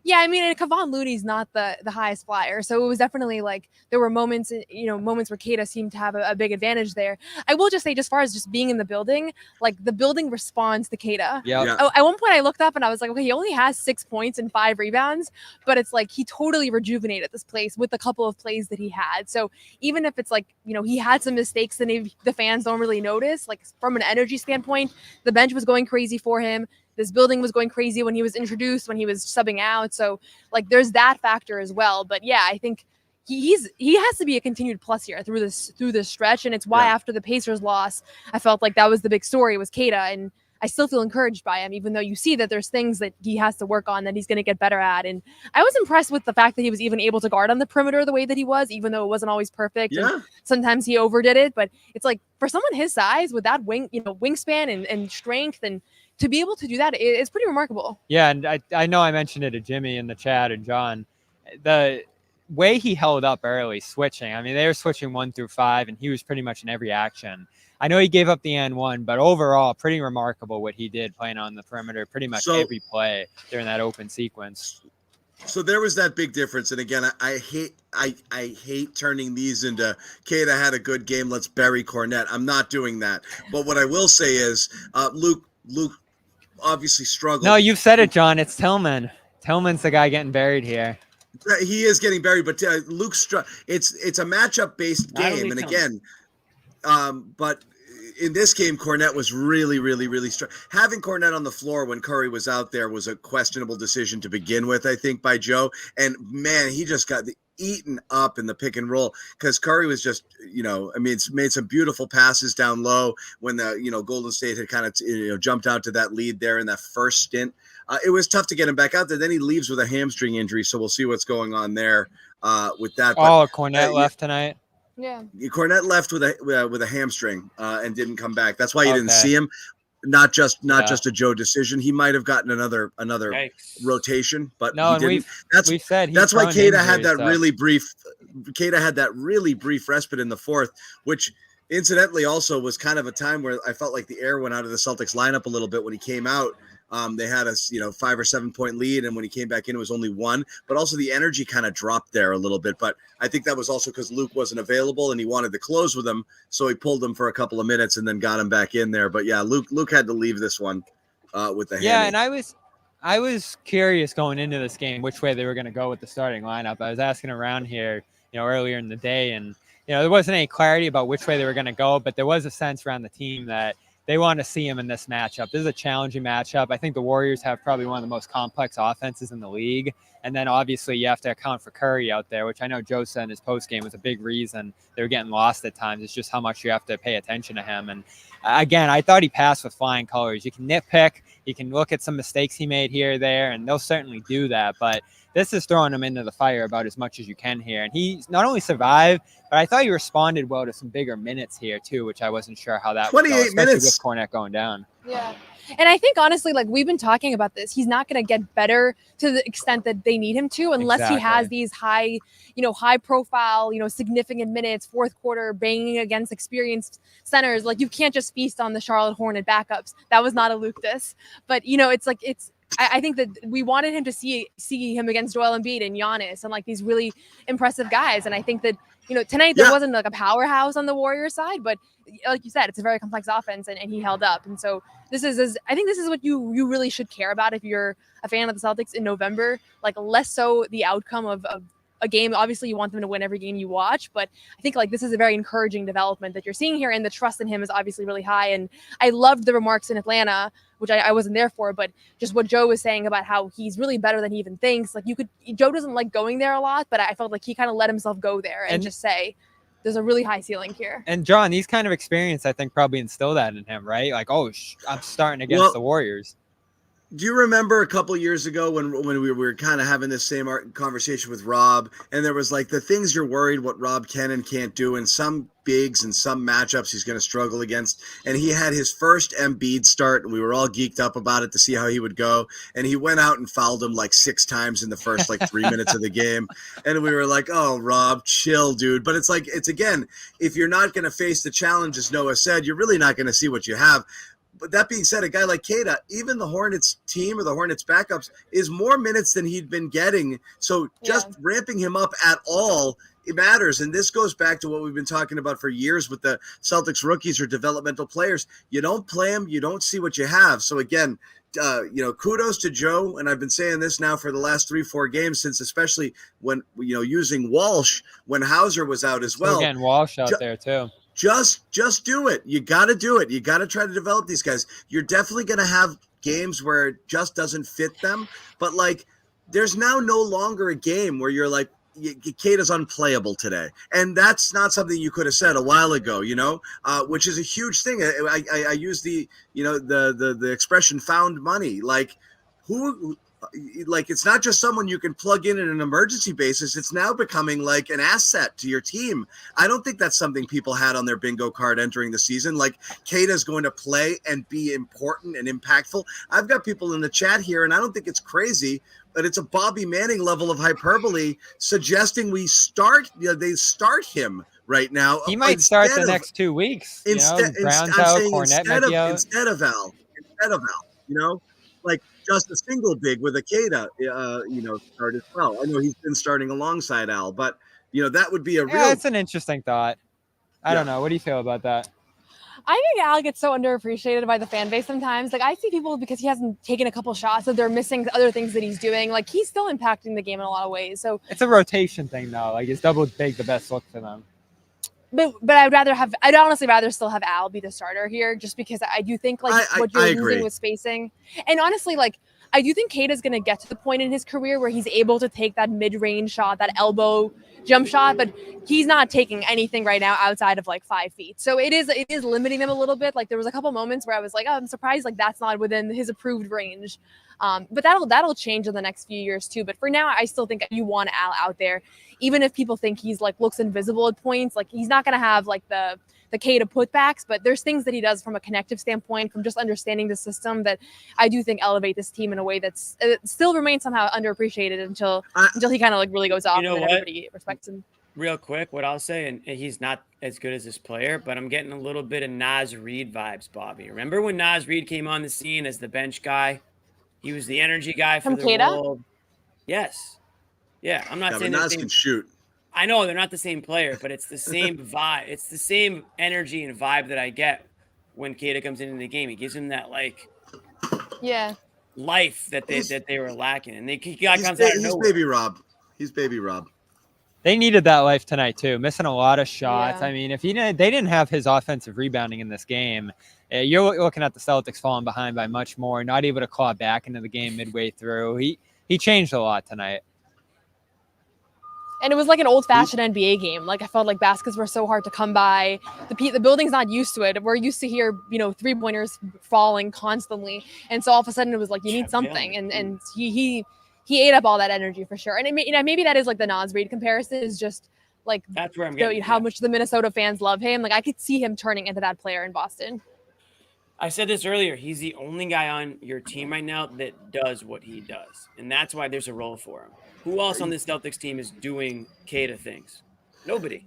Yeah, I mean, and Kevon Looney's not the highest flyer, so it was definitely like there were moments where Queta seemed to have a big advantage there. I will just say, as far as just being in the building, like the building responds to Queta. Yeah. Oh, at one point, I looked up and I was like, okay, he only has 6 points and 5 rebounds, but it's like he totally rejuvenated this place with a couple of plays that he had. So even if it's like he had some mistakes that maybe the fans don't really notice, like from an energy standpoint, the bench was going crazy for him. this building was going crazy when he was introduced, when he was subbing out. So like there's that factor as well. But yeah, I think he has to be a continued plus here through this stretch. And it's why after the Pacers loss, I felt like that was the big story was Queta. And I still feel encouraged by him, even though you see that there's things that he has to work on that he's going to get better at. And I was impressed with the fact that he was even able to guard on the perimeter the way that he was, even though it wasn't always perfect. Yeah. And sometimes he overdid it, but it's like for someone his size with that wingspan and strength, and to be able to do that, it's pretty remarkable. Yeah. And I know I mentioned it to Jimmy in the chat and John, the way he held up early switching. I mean, they were switching 1 through 5 and he was pretty much in every action. I know he gave up the and one, but overall, pretty remarkable what he did playing on the perimeter, pretty much every play during that open sequence. So there was that big difference. And again, I hate turning these into Queta had a good game, let's bury Cornette. I'm not doing that. But what I will say is Luke obviously struggled. No, you've said it, John. It's Tillman. Tillman's the guy getting buried here. He is getting buried, but Luke's it's a matchup based game. And again, but in this game, Cornette was really, really, really strong. Having Cornette on the floor when Curry was out there was a questionable decision to begin with, I think, by Joe. And man, he just got eaten up in the pick and roll because Curry was just, it's made some beautiful passes down low when the, Golden State had kind of, jumped out to that lead there in that first stint. It was tough to get him back out there. Then he leaves with a hamstring injury, so we'll see what's going on there with that. But, Cornette left tonight. Yeah, Cornette left with a hamstring and didn't come back. That's why you didn't see him. Not just a Joe decision. He might have gotten another rotation, but no, he didn't. We've said that's why Queta had that really brief. Queta had that really brief respite in the fourth, which incidentally also was kind of a time where I felt like the air went out of the Celtics lineup a little bit when he came out. They had a 5 or 7 point lead, and when he came back in, it was only 1. But also the energy kind of dropped there a little bit. But I think that was also because Luke wasn't available, and he wanted to close with him, so he pulled him for a couple of minutes and then got him back in there. But yeah, Luke had to leave this one with the hammy. And I was curious going into this game which way they were going to go with the starting lineup. I was asking around here, earlier in the day, and there wasn't any clarity about which way they were going to go, but there was a sense around the team that they want to see him in this matchup. This is a challenging matchup. I think the Warriors have probably one of the most complex offenses in the league. And then obviously you have to account for Curry out there, which I know Joe said in his postgame was a big reason they were getting lost at times. It's just how much you have to pay attention to him. And again, I thought he passed with flying colors. You can nitpick, you can look at some mistakes he made here or there, and they'll certainly do that. But this is throwing him into the fire about as much as you can here. And he not only survived, but I thought he responded well to some bigger minutes here too, which I wasn't sure how that 28 would go, minutes with Cornette going down. Yeah. And I think honestly, like we've been talking about this, he's not going to get better to the extent that they need him to, unless he has these high profile, significant minutes, fourth quarter banging against experienced centers. Like you can't just feast on the Charlotte Hornet backups. That was not a Luke this, but I think that we wanted him to see him against Joel Embiid and Giannis and like these really impressive guys. And I think that, tonight there wasn't like a powerhouse on the Warriors side, but like you said, it's a very complex offense and he held up. And so I think this is what you really should care about if you're a fan of the Celtics in November, like less so the outcome of a game. Obviously you want them to win every game you watch, but I think like this is a very encouraging development that you're seeing here, and the trust in him is obviously really high. And I loved the remarks in Atlanta, which I wasn't there for, but just what Joe was saying about how he's really better than he even thinks. Like Joe doesn't like going there a lot, but I felt like he kind of let himself go there and just say, there's a really high ceiling here. And John, these kind of experience, I think probably instill that in him, right? Like, I'm starting against the Warriors. Do you remember a couple years ago when we were kind of having this same conversation with Rob, and there was like the things you're worried what Rob can and can't do, and some bigs and some matchups he's going to struggle against. And he had his first Embiid start, and we were all geeked up about it to see how he would go. And he went out and fouled him like 6 times in the first 3 minutes of the game. And we were like, oh, Rob, chill, dude. But it's again, if you're not going to face the challenge, as Noah said, you're really not going to see what you have. But that being said, a guy like Queta, even the Hornets team or the Hornets backups, is more minutes than he'd been getting. So just ramping him up at all, it matters. And this goes back to what we've been talking about for years with the Celtics rookies or developmental players. You don't play them, you don't see what you have. So again, kudos to Joe. And I've been saying this now for the last 3-4 games, since especially when, using Walsh when Hauser was out as well. Again, Walsh out there too. Just do it. You got to do it. You got to try to develop these guys. You're definitely going to have games where it just doesn't fit them. But like, there's now no longer a game where you're like, Queta's unplayable today, and that's not something you could have said a while ago, which is a huge thing. I use the the expression "found money." Like, it's not just someone you can plug in an emergency basis. It's now becoming like an asset to your team. I don't think that's something people had on their bingo card entering the season. Like, Queta's going to play and be important and impactful. I've got people in the chat here, and I don't think it's crazy, but it's a Bobby Manning level of hyperbole suggesting they start him right now. He might start the next 2 weeks. Brown's out, Cornette might be out. Instead of Al, like just a single big with a Queta, start as well. I know he's been starting alongside Al, but that would be a real. Yeah, it's an interesting thought. I don't know. What do you feel about that? I think Al gets so underappreciated by the fan base sometimes. Like, I see people, because he hasn't taken a couple shots, that they're missing other things that he's doing. Like, he's still impacting the game in a lot of ways. So it's a rotation thing, though. Like, is double big the best look for them? But I'd honestly rather still have Al be the starter here, just because I do think what you're losing with spacing. And honestly, like, I do think Queta's going to get to the point in his career where he's able to take that mid-range shot, that elbow jump shot, but he's not taking anything right now outside of like 5 feet. So it is limiting him a little bit. Like, there was a couple moments where I was like, oh, I'm surprised like that's not within his approved range. But that'll change in the next few years too. But for now, I still think you want Al out there, even if people think he's like looks invisible at points. Like, he's not going to have like the Queta putbacks, but there's things that he does from a connective standpoint, from just understanding the system, that I do think elevate this team in a way that's still remains somehow underappreciated until he kind of like really goes off and then everybody respects him. Real quick, what I'll say, and he's not as good as this player, but I'm getting a little bit of Naz Reid vibes, Bobby. Remember when Naz Reid came on the scene as the bench guy? He was the energy guy for the role. Yes. Yeah, I'm not saying Naz can shoot. I know they're not the same player, but it's the same vibe. It's the same energy and vibe that I get when Queta comes into the game. He gives him that life that they were lacking, and he comes out of nowhere. He's baby Rob. They needed that life tonight too, missing a lot of shots. Yeah. I mean, if they didn't have his offensive rebounding in this game, you're looking at the Celtics falling behind by much more, not able to claw back into the game midway through. He changed a lot tonight. And it was like an old-fashioned NBA game. Like, I felt like baskets were so hard to come by. The building's not used to it. We're used to hear, three-pointers falling constantly. And so all of a sudden it was like, you need something. And he ate up all that energy for sure. And maybe that is like the Naz Reid comparison, is just like that's where I'm getting how much the Minnesota fans love him. Like, I could see him turning into that player in Boston. I said this earlier. He's the only guy on your team right now that does what he does. And that's why there's a role for him. Who else on this Celtics team is doing Queta things? Nobody.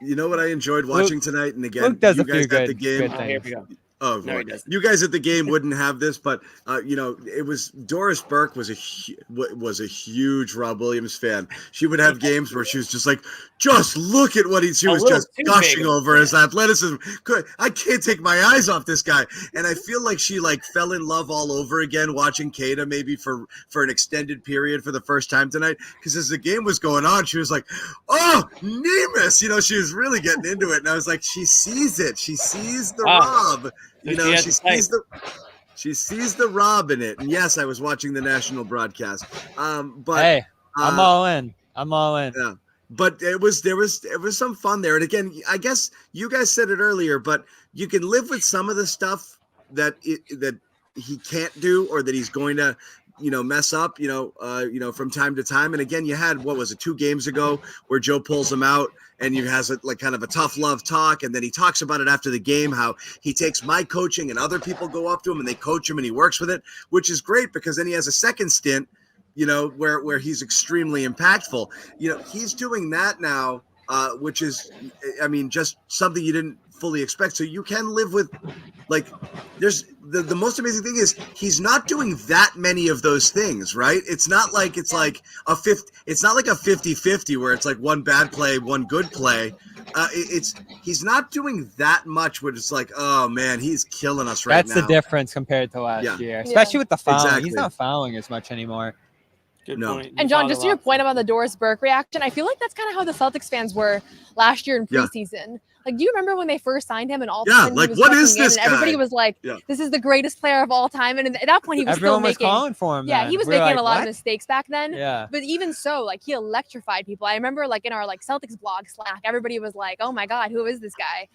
You know what I enjoyed watching tonight? And again, Luke does you a few guys at good the game. Here we go. Oh, No, right. You guys at the game wouldn't have this, but it was Doris Burke was a huge Rob Williams fan. She would have games where she was just like, just look at what she was just gushing over his athleticism. I can't take my eyes off this guy, and I feel like she fell in love all over again watching Queta maybe for an extended period for the first time tonight, because as the game was going on, she was like, oh, Nemus, she was really getting into it, and I was like, she sees it, she sees the Rob. She sees the Rob in it. And yes, I was watching the national broadcast. But hey, I'm all in. Yeah. But there was some fun there. And again, I guess you guys said it earlier, but you can live with some of the stuff that he can't do, or that he's going to mess up, from time to time. And again, you had, 2 games ago where Joe pulls him out and he has kind of a tough love talk. And then he talks about it after the game, how he takes my coaching and other people go up to him and they coach him and he works with it, which is great, because then he has a second stint, where he's extremely impactful. He's doing that now, which is, just something you didn't fully expect. So you can live with, there's the most amazing thing is he's not doing that many of those things, right? It's not like it's like a 50-50 where it's like one bad play, one good play. He's not doing that much where it's like, oh man, he's killing us right now. That's the difference compared to last year, especially with the fouling. Exactly. He's not fouling as much anymore. Good point. And John, just to your point about the Doris Burke reaction, I feel like that's kind of how the Celtics fans were last year in preseason. Like, do you remember when they first signed him and all of a Yeah, sudden like, he was what checking is in this and everybody guy? was like, Yeah. this is the greatest player of all time. And at that point, he was Everyone still was making, calling for him. yeah, then. he was We were making like, a lot "What?" of mistakes back then. Yeah. But even so, like, he electrified people. I remember, like, in our like Celtics blog Slack, everybody was like, oh my God, who is this guy?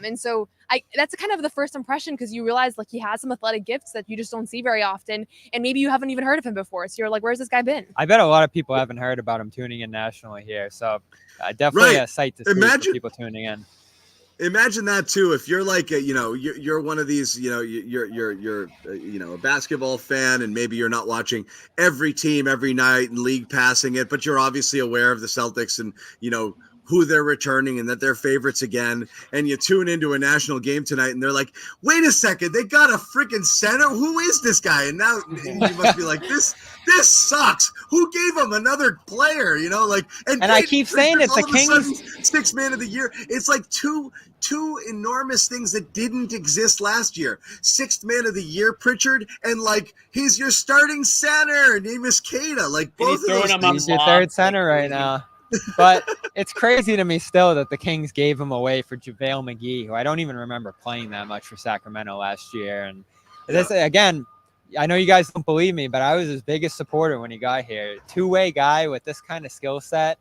And so that's kind of the first impression, because you realize like he has some athletic gifts that you just don't see very often, and maybe you haven't even heard of him before. So you're like, where's this guy been? I bet a lot of people haven't heard about him tuning in nationally here. So definitely Right. a sight to see for people tuning in. Imagine that too. If you're like you're one of these, you're a basketball fan, and maybe you're not watching every team every night and league passing it, but you're obviously aware of the Celtics and who they're returning and that they're favorites again. And you tune into a national game tonight and they're like, wait a second, they got a freaking center. Who is this guy? And now you must be like, this sucks. Who gave him another player? And I keep saying it's the Kings. 6th man of the year. It's like two enormous things that didn't exist last year. 6th man of the year, Pritchard, and like he's your starting center. Name is Queta. Like both of those. He's your third center right now. But it's crazy to me still that the Kings gave him away for JaVale McGee, who I don't even remember playing that much for Sacramento last year. And this, again, I know you guys don't believe me, but I was his biggest supporter when he got here. Two-way guy with this kind of skill set.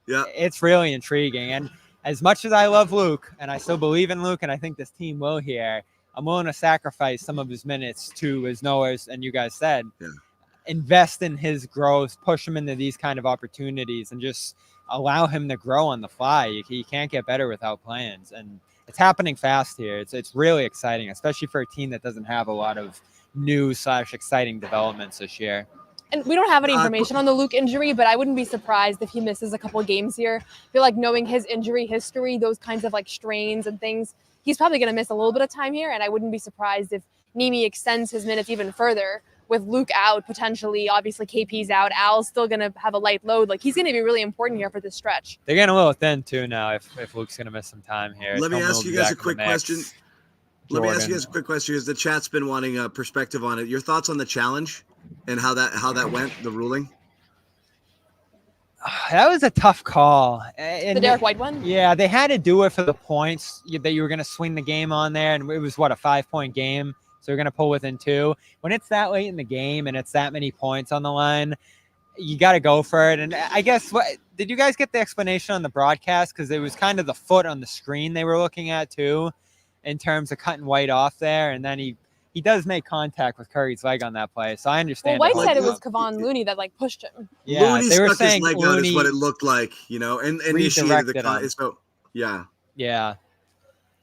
Yeah, it's really intriguing. And as much as I love Luke, and I still believe in Luke, and I think this team will here, I'm willing to sacrifice some of his minutes to, as Noah and you guys said, invest in his growth, push him into these kind of opportunities, and just allow him to grow on the fly. He can't get better without plans, and it's happening fast here. It's really exciting, especially for a team that doesn't have a lot of new/exciting developments this year. And we don't have any information on the Luke injury, but I wouldn't be surprised if he misses a couple games here. I feel like knowing his injury history, those kinds of like strains and things, he's probably going to miss a little bit of time here. And I wouldn't be surprised if Nimi extends his minutes even further with Luke out potentially. Obviously, KP's out. Al's still going to have a light load. Like, he's going to be really important here for this stretch. They're getting a little thin too now if Luke's going to miss some time here. Let me ask you guys a quick question. Let me ask you Jordan. guys a quick question because the chat's been wanting a perspective on it. Your thoughts on the challenge and how that went, the ruling? That was a tough call. And The Derek White one? Yeah, they had to do it for the points that you were going to swing the game on there. And it was, a 5-point game. So you're going to pull within 2. When it's that late in the game and it's that many points on the line, you got to go for it. And I guess, did you guys get the explanation on the broadcast? Because it was kind of the foot on the screen they were looking at too, in terms of cutting White off there. And then he does make contact with Curry's leg on that play. So I understand. Well, White said it was Kevon Looney that like pushed him. Yeah, Looney they were stuck saying his leg out is Looney what it looked like, and initiated redirected the him. so yeah. Yeah.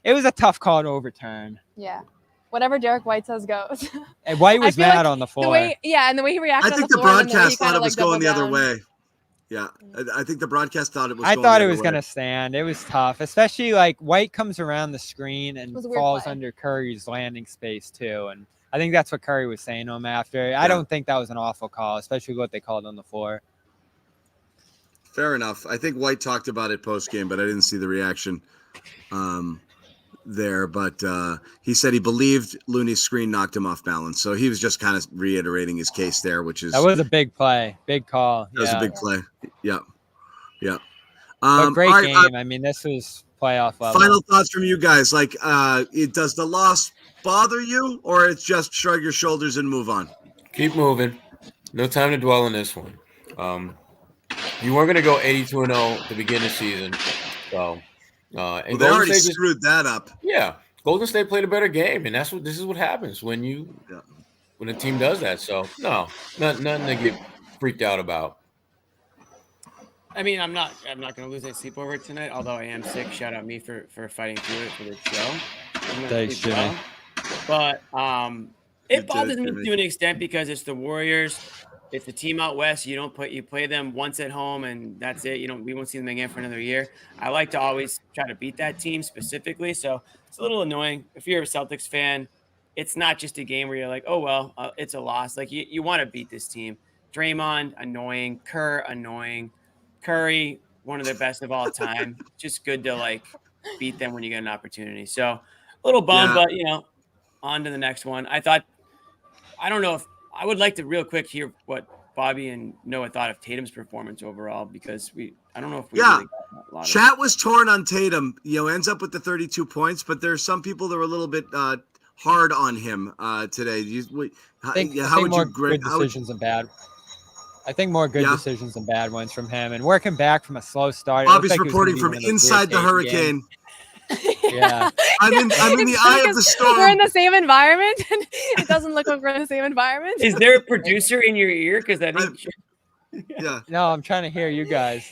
It was a tough call to overturn. Yeah. Whatever Derek White says goes. And White I was feel mad like on the floor. And the way he reacted I on think the the floor. and then way he broadcast thought kinda, it was like, going the doubled other down. way. Yeah, I think the broadcast thought it was. I going thought the it other was way. going to stand. It was tough, especially like White comes around the screen and was a weird falls play. under Curry's landing space too. And I think that's what Curry was saying to him after. I don't think that was an awful call, especially what they called on the floor. Fair enough. I think White talked about it post game, but I didn't see the reaction there. But he said he believed Looney's screen knocked him off balance. So he was just kind of reiterating his case there, which is That was a big play, big call. that was a big play. Yeah, yeah. But great all right, game. I mean, this was playoff level. Final thoughts from you guys. Like, does the loss bother you, or it's just shrug your shoulders and move on? Keep moving. No time to dwell on this one. You weren't going to go 82-0 at the beginning of the season. So, and they Golden already State screwed that up. Yeah, Golden State played a better game, and this is what happens when a team does that. So, no, nothing to get freaked out about. I mean, I'm not going to lose any sleep over it tonight. Although I am sick. Shout out me for fighting through it for the show. I'm gonna Thanks, sleep Jimmy. But it bothers me Jimmy. to an extent because it's the Warriors. It's the team out west. You play them once at home and that's it. We won't see them again for another year. I like to always try to beat that team specifically. So it's a little annoying. If you're a Celtics fan, it's not just a game where you're like, oh, well, it's a loss. Like you want to beat this team. Draymond, annoying. Kerr, annoying. Curry, one of the best of all time. Just good to like beat them when you get an opportunity. So a little bummed, but on to the next one. I don't know if I would like to real quick hear what Bobby and Noah thought of Tatum's performance overall because I don't know if we really got Chat was torn on Tatum. Ends up with the 32 points, but there's some people that were a little bit hard on him today. I think more good decisions and bad. I think more good decisions than bad ones from him, and working back from a slow start. Bobby's reporting from inside the hurricane. Yeah, I'm in the eye of the storm. We're in the same environment, and it doesn't look like we're in the same environment. Is there a producer in your ear? Because I think. Yeah. No, I'm trying to hear you guys.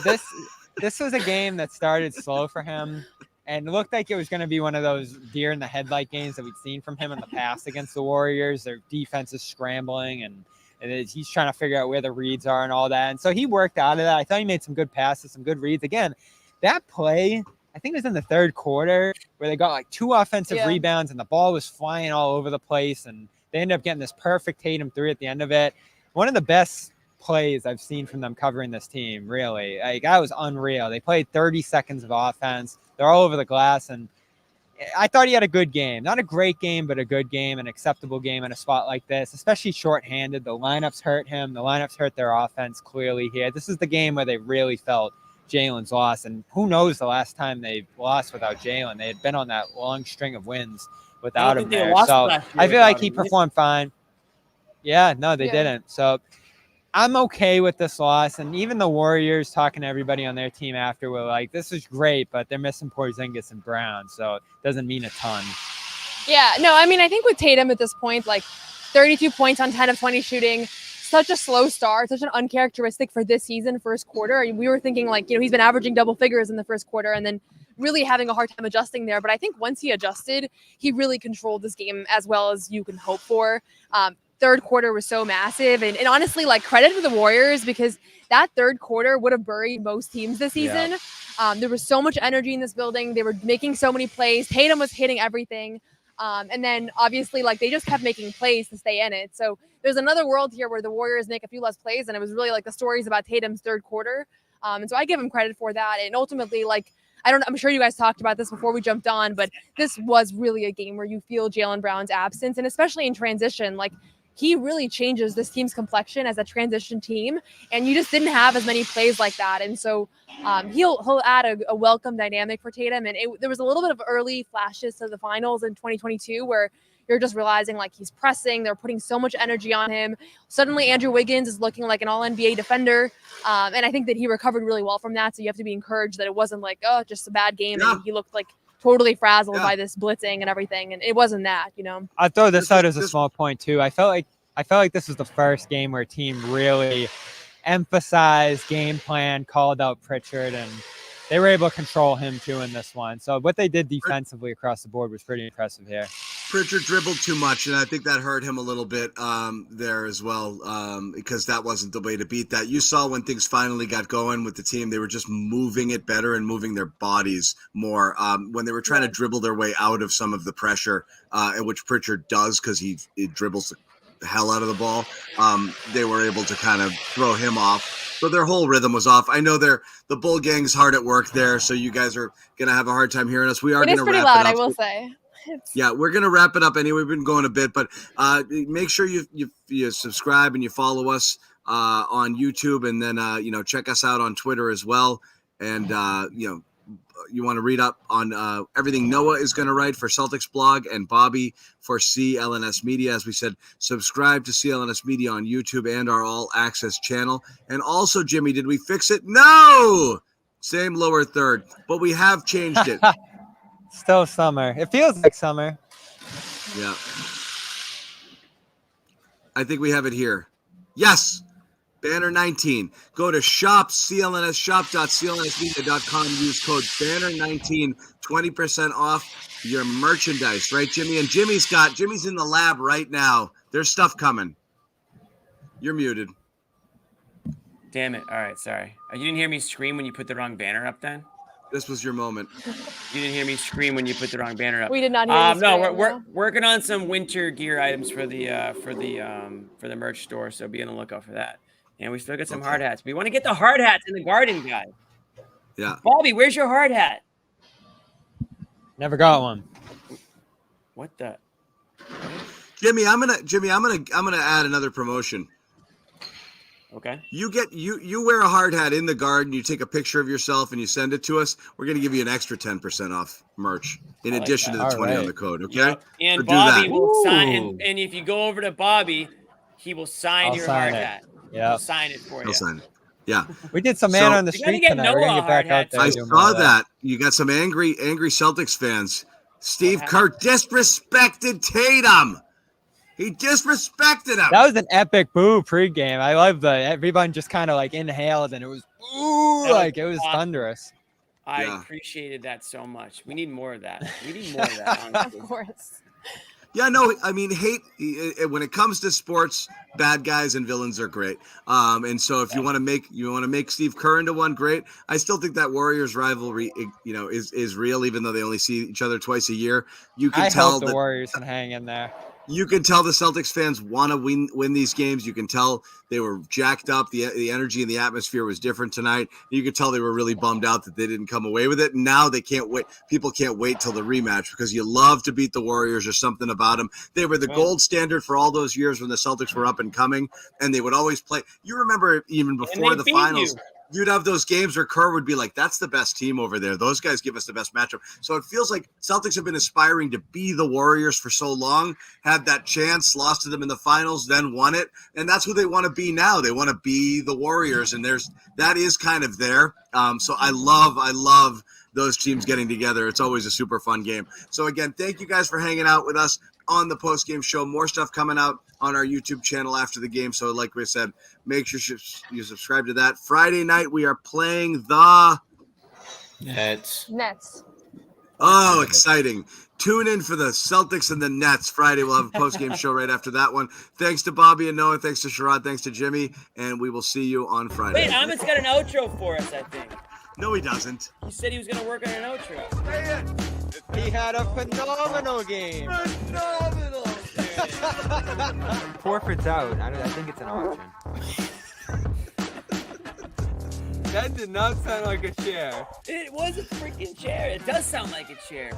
This was a game that started slow for him, and looked like it was going to be one of those deer in the headlight games that we'd seen from him in the past against the Warriors. Their defense is scrambling, and he's trying to figure out where the reads are and all that. And so he worked out of that. I thought he made some good passes, some good reads. Again, that play, I think it was in the third quarter, where they got like 2 offensive rebounds and the ball was flying all over the place. And they ended up getting this perfect Tatum 3 at the end of it. One of the best plays I've seen from them covering this team, really. Like, that was unreal. They played 30 seconds of offense. They're all over the glass. And I thought he had a good game. Not a great game, but a good game, an acceptable game in a spot like this, especially shorthanded. The lineups hurt him. The lineups hurt their offense clearly here. This is the game where they really felt Jalen's loss. And who knows the last time they lost without Jalen. They had been on that long string of wins without him there. So I feel like he performed fine. Yeah, no, they didn't. So I'm okay with this loss. And even the Warriors, talking to everybody on their team after, were like, this is great, but they're missing Porzingis and Brown. So it doesn't mean a ton. Yeah, no, I mean, I think with Tatum at this point, like 32 points on 10 of 20 shooting, such a slow start, such an uncharacteristic for this season, first quarter. I mean, we were thinking like, he's been averaging double figures in the first quarter and then really having a hard time adjusting there. But I think once he adjusted, he really controlled this game as well as you can hope for. Third quarter was so massive. And honestly, like, credit to the Warriors, because that third quarter would have buried most teams this season. Yeah. There was so much energy in this building. They were making so many plays. Tatum was hitting everything. And then obviously, like, they just kept making plays to stay in it. So there's another world here where the Warriors make a few less plays. And it was really like the stories about Tatum's third quarter. And so I give him credit for that. And ultimately, like, I'm sure you guys talked about this before we jumped on, but this was really a game where you feel Jaylen Brown's absence, and especially in transition, like, he really changes this team's complexion as a transition team, and you just didn't have as many plays like that. And so he'll add a welcome dynamic for Tatum. And there was a little bit of early flashes to the finals in 2022 where you're just realizing, like, he's pressing. They're putting so much energy on him. Suddenly, Andrew Wiggins is looking like an all-NBA defender. And I think that he recovered really well from that. So you have to be encouraged that it wasn't like, oh, just a bad game. Yeah. And he looked like totally frazzled by this blitzing and everything. And it wasn't that, I'll throw this out as a small point too. I felt like this was the first game where a team really emphasized game plan, called out Pritchard, and they were able to control him too in this one. So what they did defensively across the board was pretty impressive here. Pritchard dribbled too much, and I think that hurt him a little bit there as well, because that wasn't the way to beat that. You saw when things finally got going with the team, they were just moving it better and moving their bodies more. When they were trying to dribble their way out of some of the pressure, which Pritchard does because he dribbles the hell out of the ball, they were able to kind of throw him off. So their whole rhythm was off. I know the Bull Gang's hard at work there, so you guys are going to have a hard time hearing us. We are going to wrap loud, it up. I will say. Yeah, we're going to wrap it up anyway. We've been going a bit, but make sure you subscribe and you follow us on YouTube, and then, check us out on Twitter as well. And, you want to read up on everything Noah is going to write for Celtics blog and Bobby for CLNS Media. As we said, subscribe to CLNS Media on YouTube and our All Access channel. And also, Jimmy, did we fix it? No! Same lower third, but we have changed it. Still summer. It feels like summer. Yeah. I think we have it here. Yes. Banner 19. Go to shop.clnsmedia.com. Use code banner19, 20% off your merchandise, right, Jimmy? And Jimmy's in the lab right now. There's stuff coming. You're muted. Damn it. All right, sorry. You didn't hear me scream when you put the wrong banner up then? This was your moment. You didn't hear me scream when you put the wrong banner up. We did not hear you scream, No, we're working on some winter gear items for the merch store, so be on the lookout for that. And we still got some hard hats. We want to get the hard hats in the garden, guys. Yeah. Bobby, where's your hard hat? Never got one. What the? Jimmy, I'm gonna add another promotion. Okay. You wear a hard hat in the garden. You take a picture of yourself and you send it to us. We're gonna give you an extra 10% off merch in addition to the 20 on the code. Okay. Yep. And So do Bobby that. will sign. And if you go over to Bobby, he will sign I'll your sign hard it. hat. Yeah. He'll sign it for He'll you. sign it. Yeah. We did some So- man on the You gotta street get tonight. We're Noah gonna a get back hard hat, out there. I and do more saw of that. You got some angry Celtics fans. Steve Kerr disrespected Tatum. He disrespected him. That was an epic boo pregame. I love everyone just kind of like inhaled and it was it was awesome. thunderous. I Yeah. appreciated that so much. We need more of that. We need more of that. Honestly. Of course. Yeah, no, I mean, hate when it comes to sports, bad guys and villains are great. And so if you want to make Steve Kerr into one, great. I still think that Warriors rivalry, is real, even though they only see each other twice a year. You can I tell hope the that Warriors can hang in there. you can tell the Celtics fans want to win these games. You can tell they were jacked up. The energy and the atmosphere was different tonight. You could tell they were really bummed out that they didn't come away with it. And now they can't wait. People can't wait till the rematch because you love to beat the Warriors or something about them. They were the gold standard for all those years when the Celtics were up and coming, and they would always play. You remember even before the finals. You'd have those games where Kerr would be like, that's the best team over there. Those guys give us the best matchup. So it feels like Celtics have been aspiring to be the Warriors for so long, had that chance, lost to them in the finals, then won it. And that's who they want to be now. They want to be the Warriors. And that is kind of there. So I love those teams getting together. It's always a super fun game. So again, thank you guys for hanging out with us on the post-game show. More stuff coming out on our YouTube channel after the game. So like we said, make sure you subscribe to that. Friday night, we are playing the Nets. Oh, exciting. Tune in for the Celtics and the Nets Friday. We'll have a post-game show right after that one. Thanks to Bobby and Noah. Thanks to Sherrod. Thanks to Jimmy. And we will see you on Friday. Wait, Amit's got an outro for us, I think. No, he doesn't. He said he was going to work on an outro. He had a phenomenal game. Forfeit's out. I think it's an option. That did not sound like a chair. It was a freaking chair. It does sound like a chair.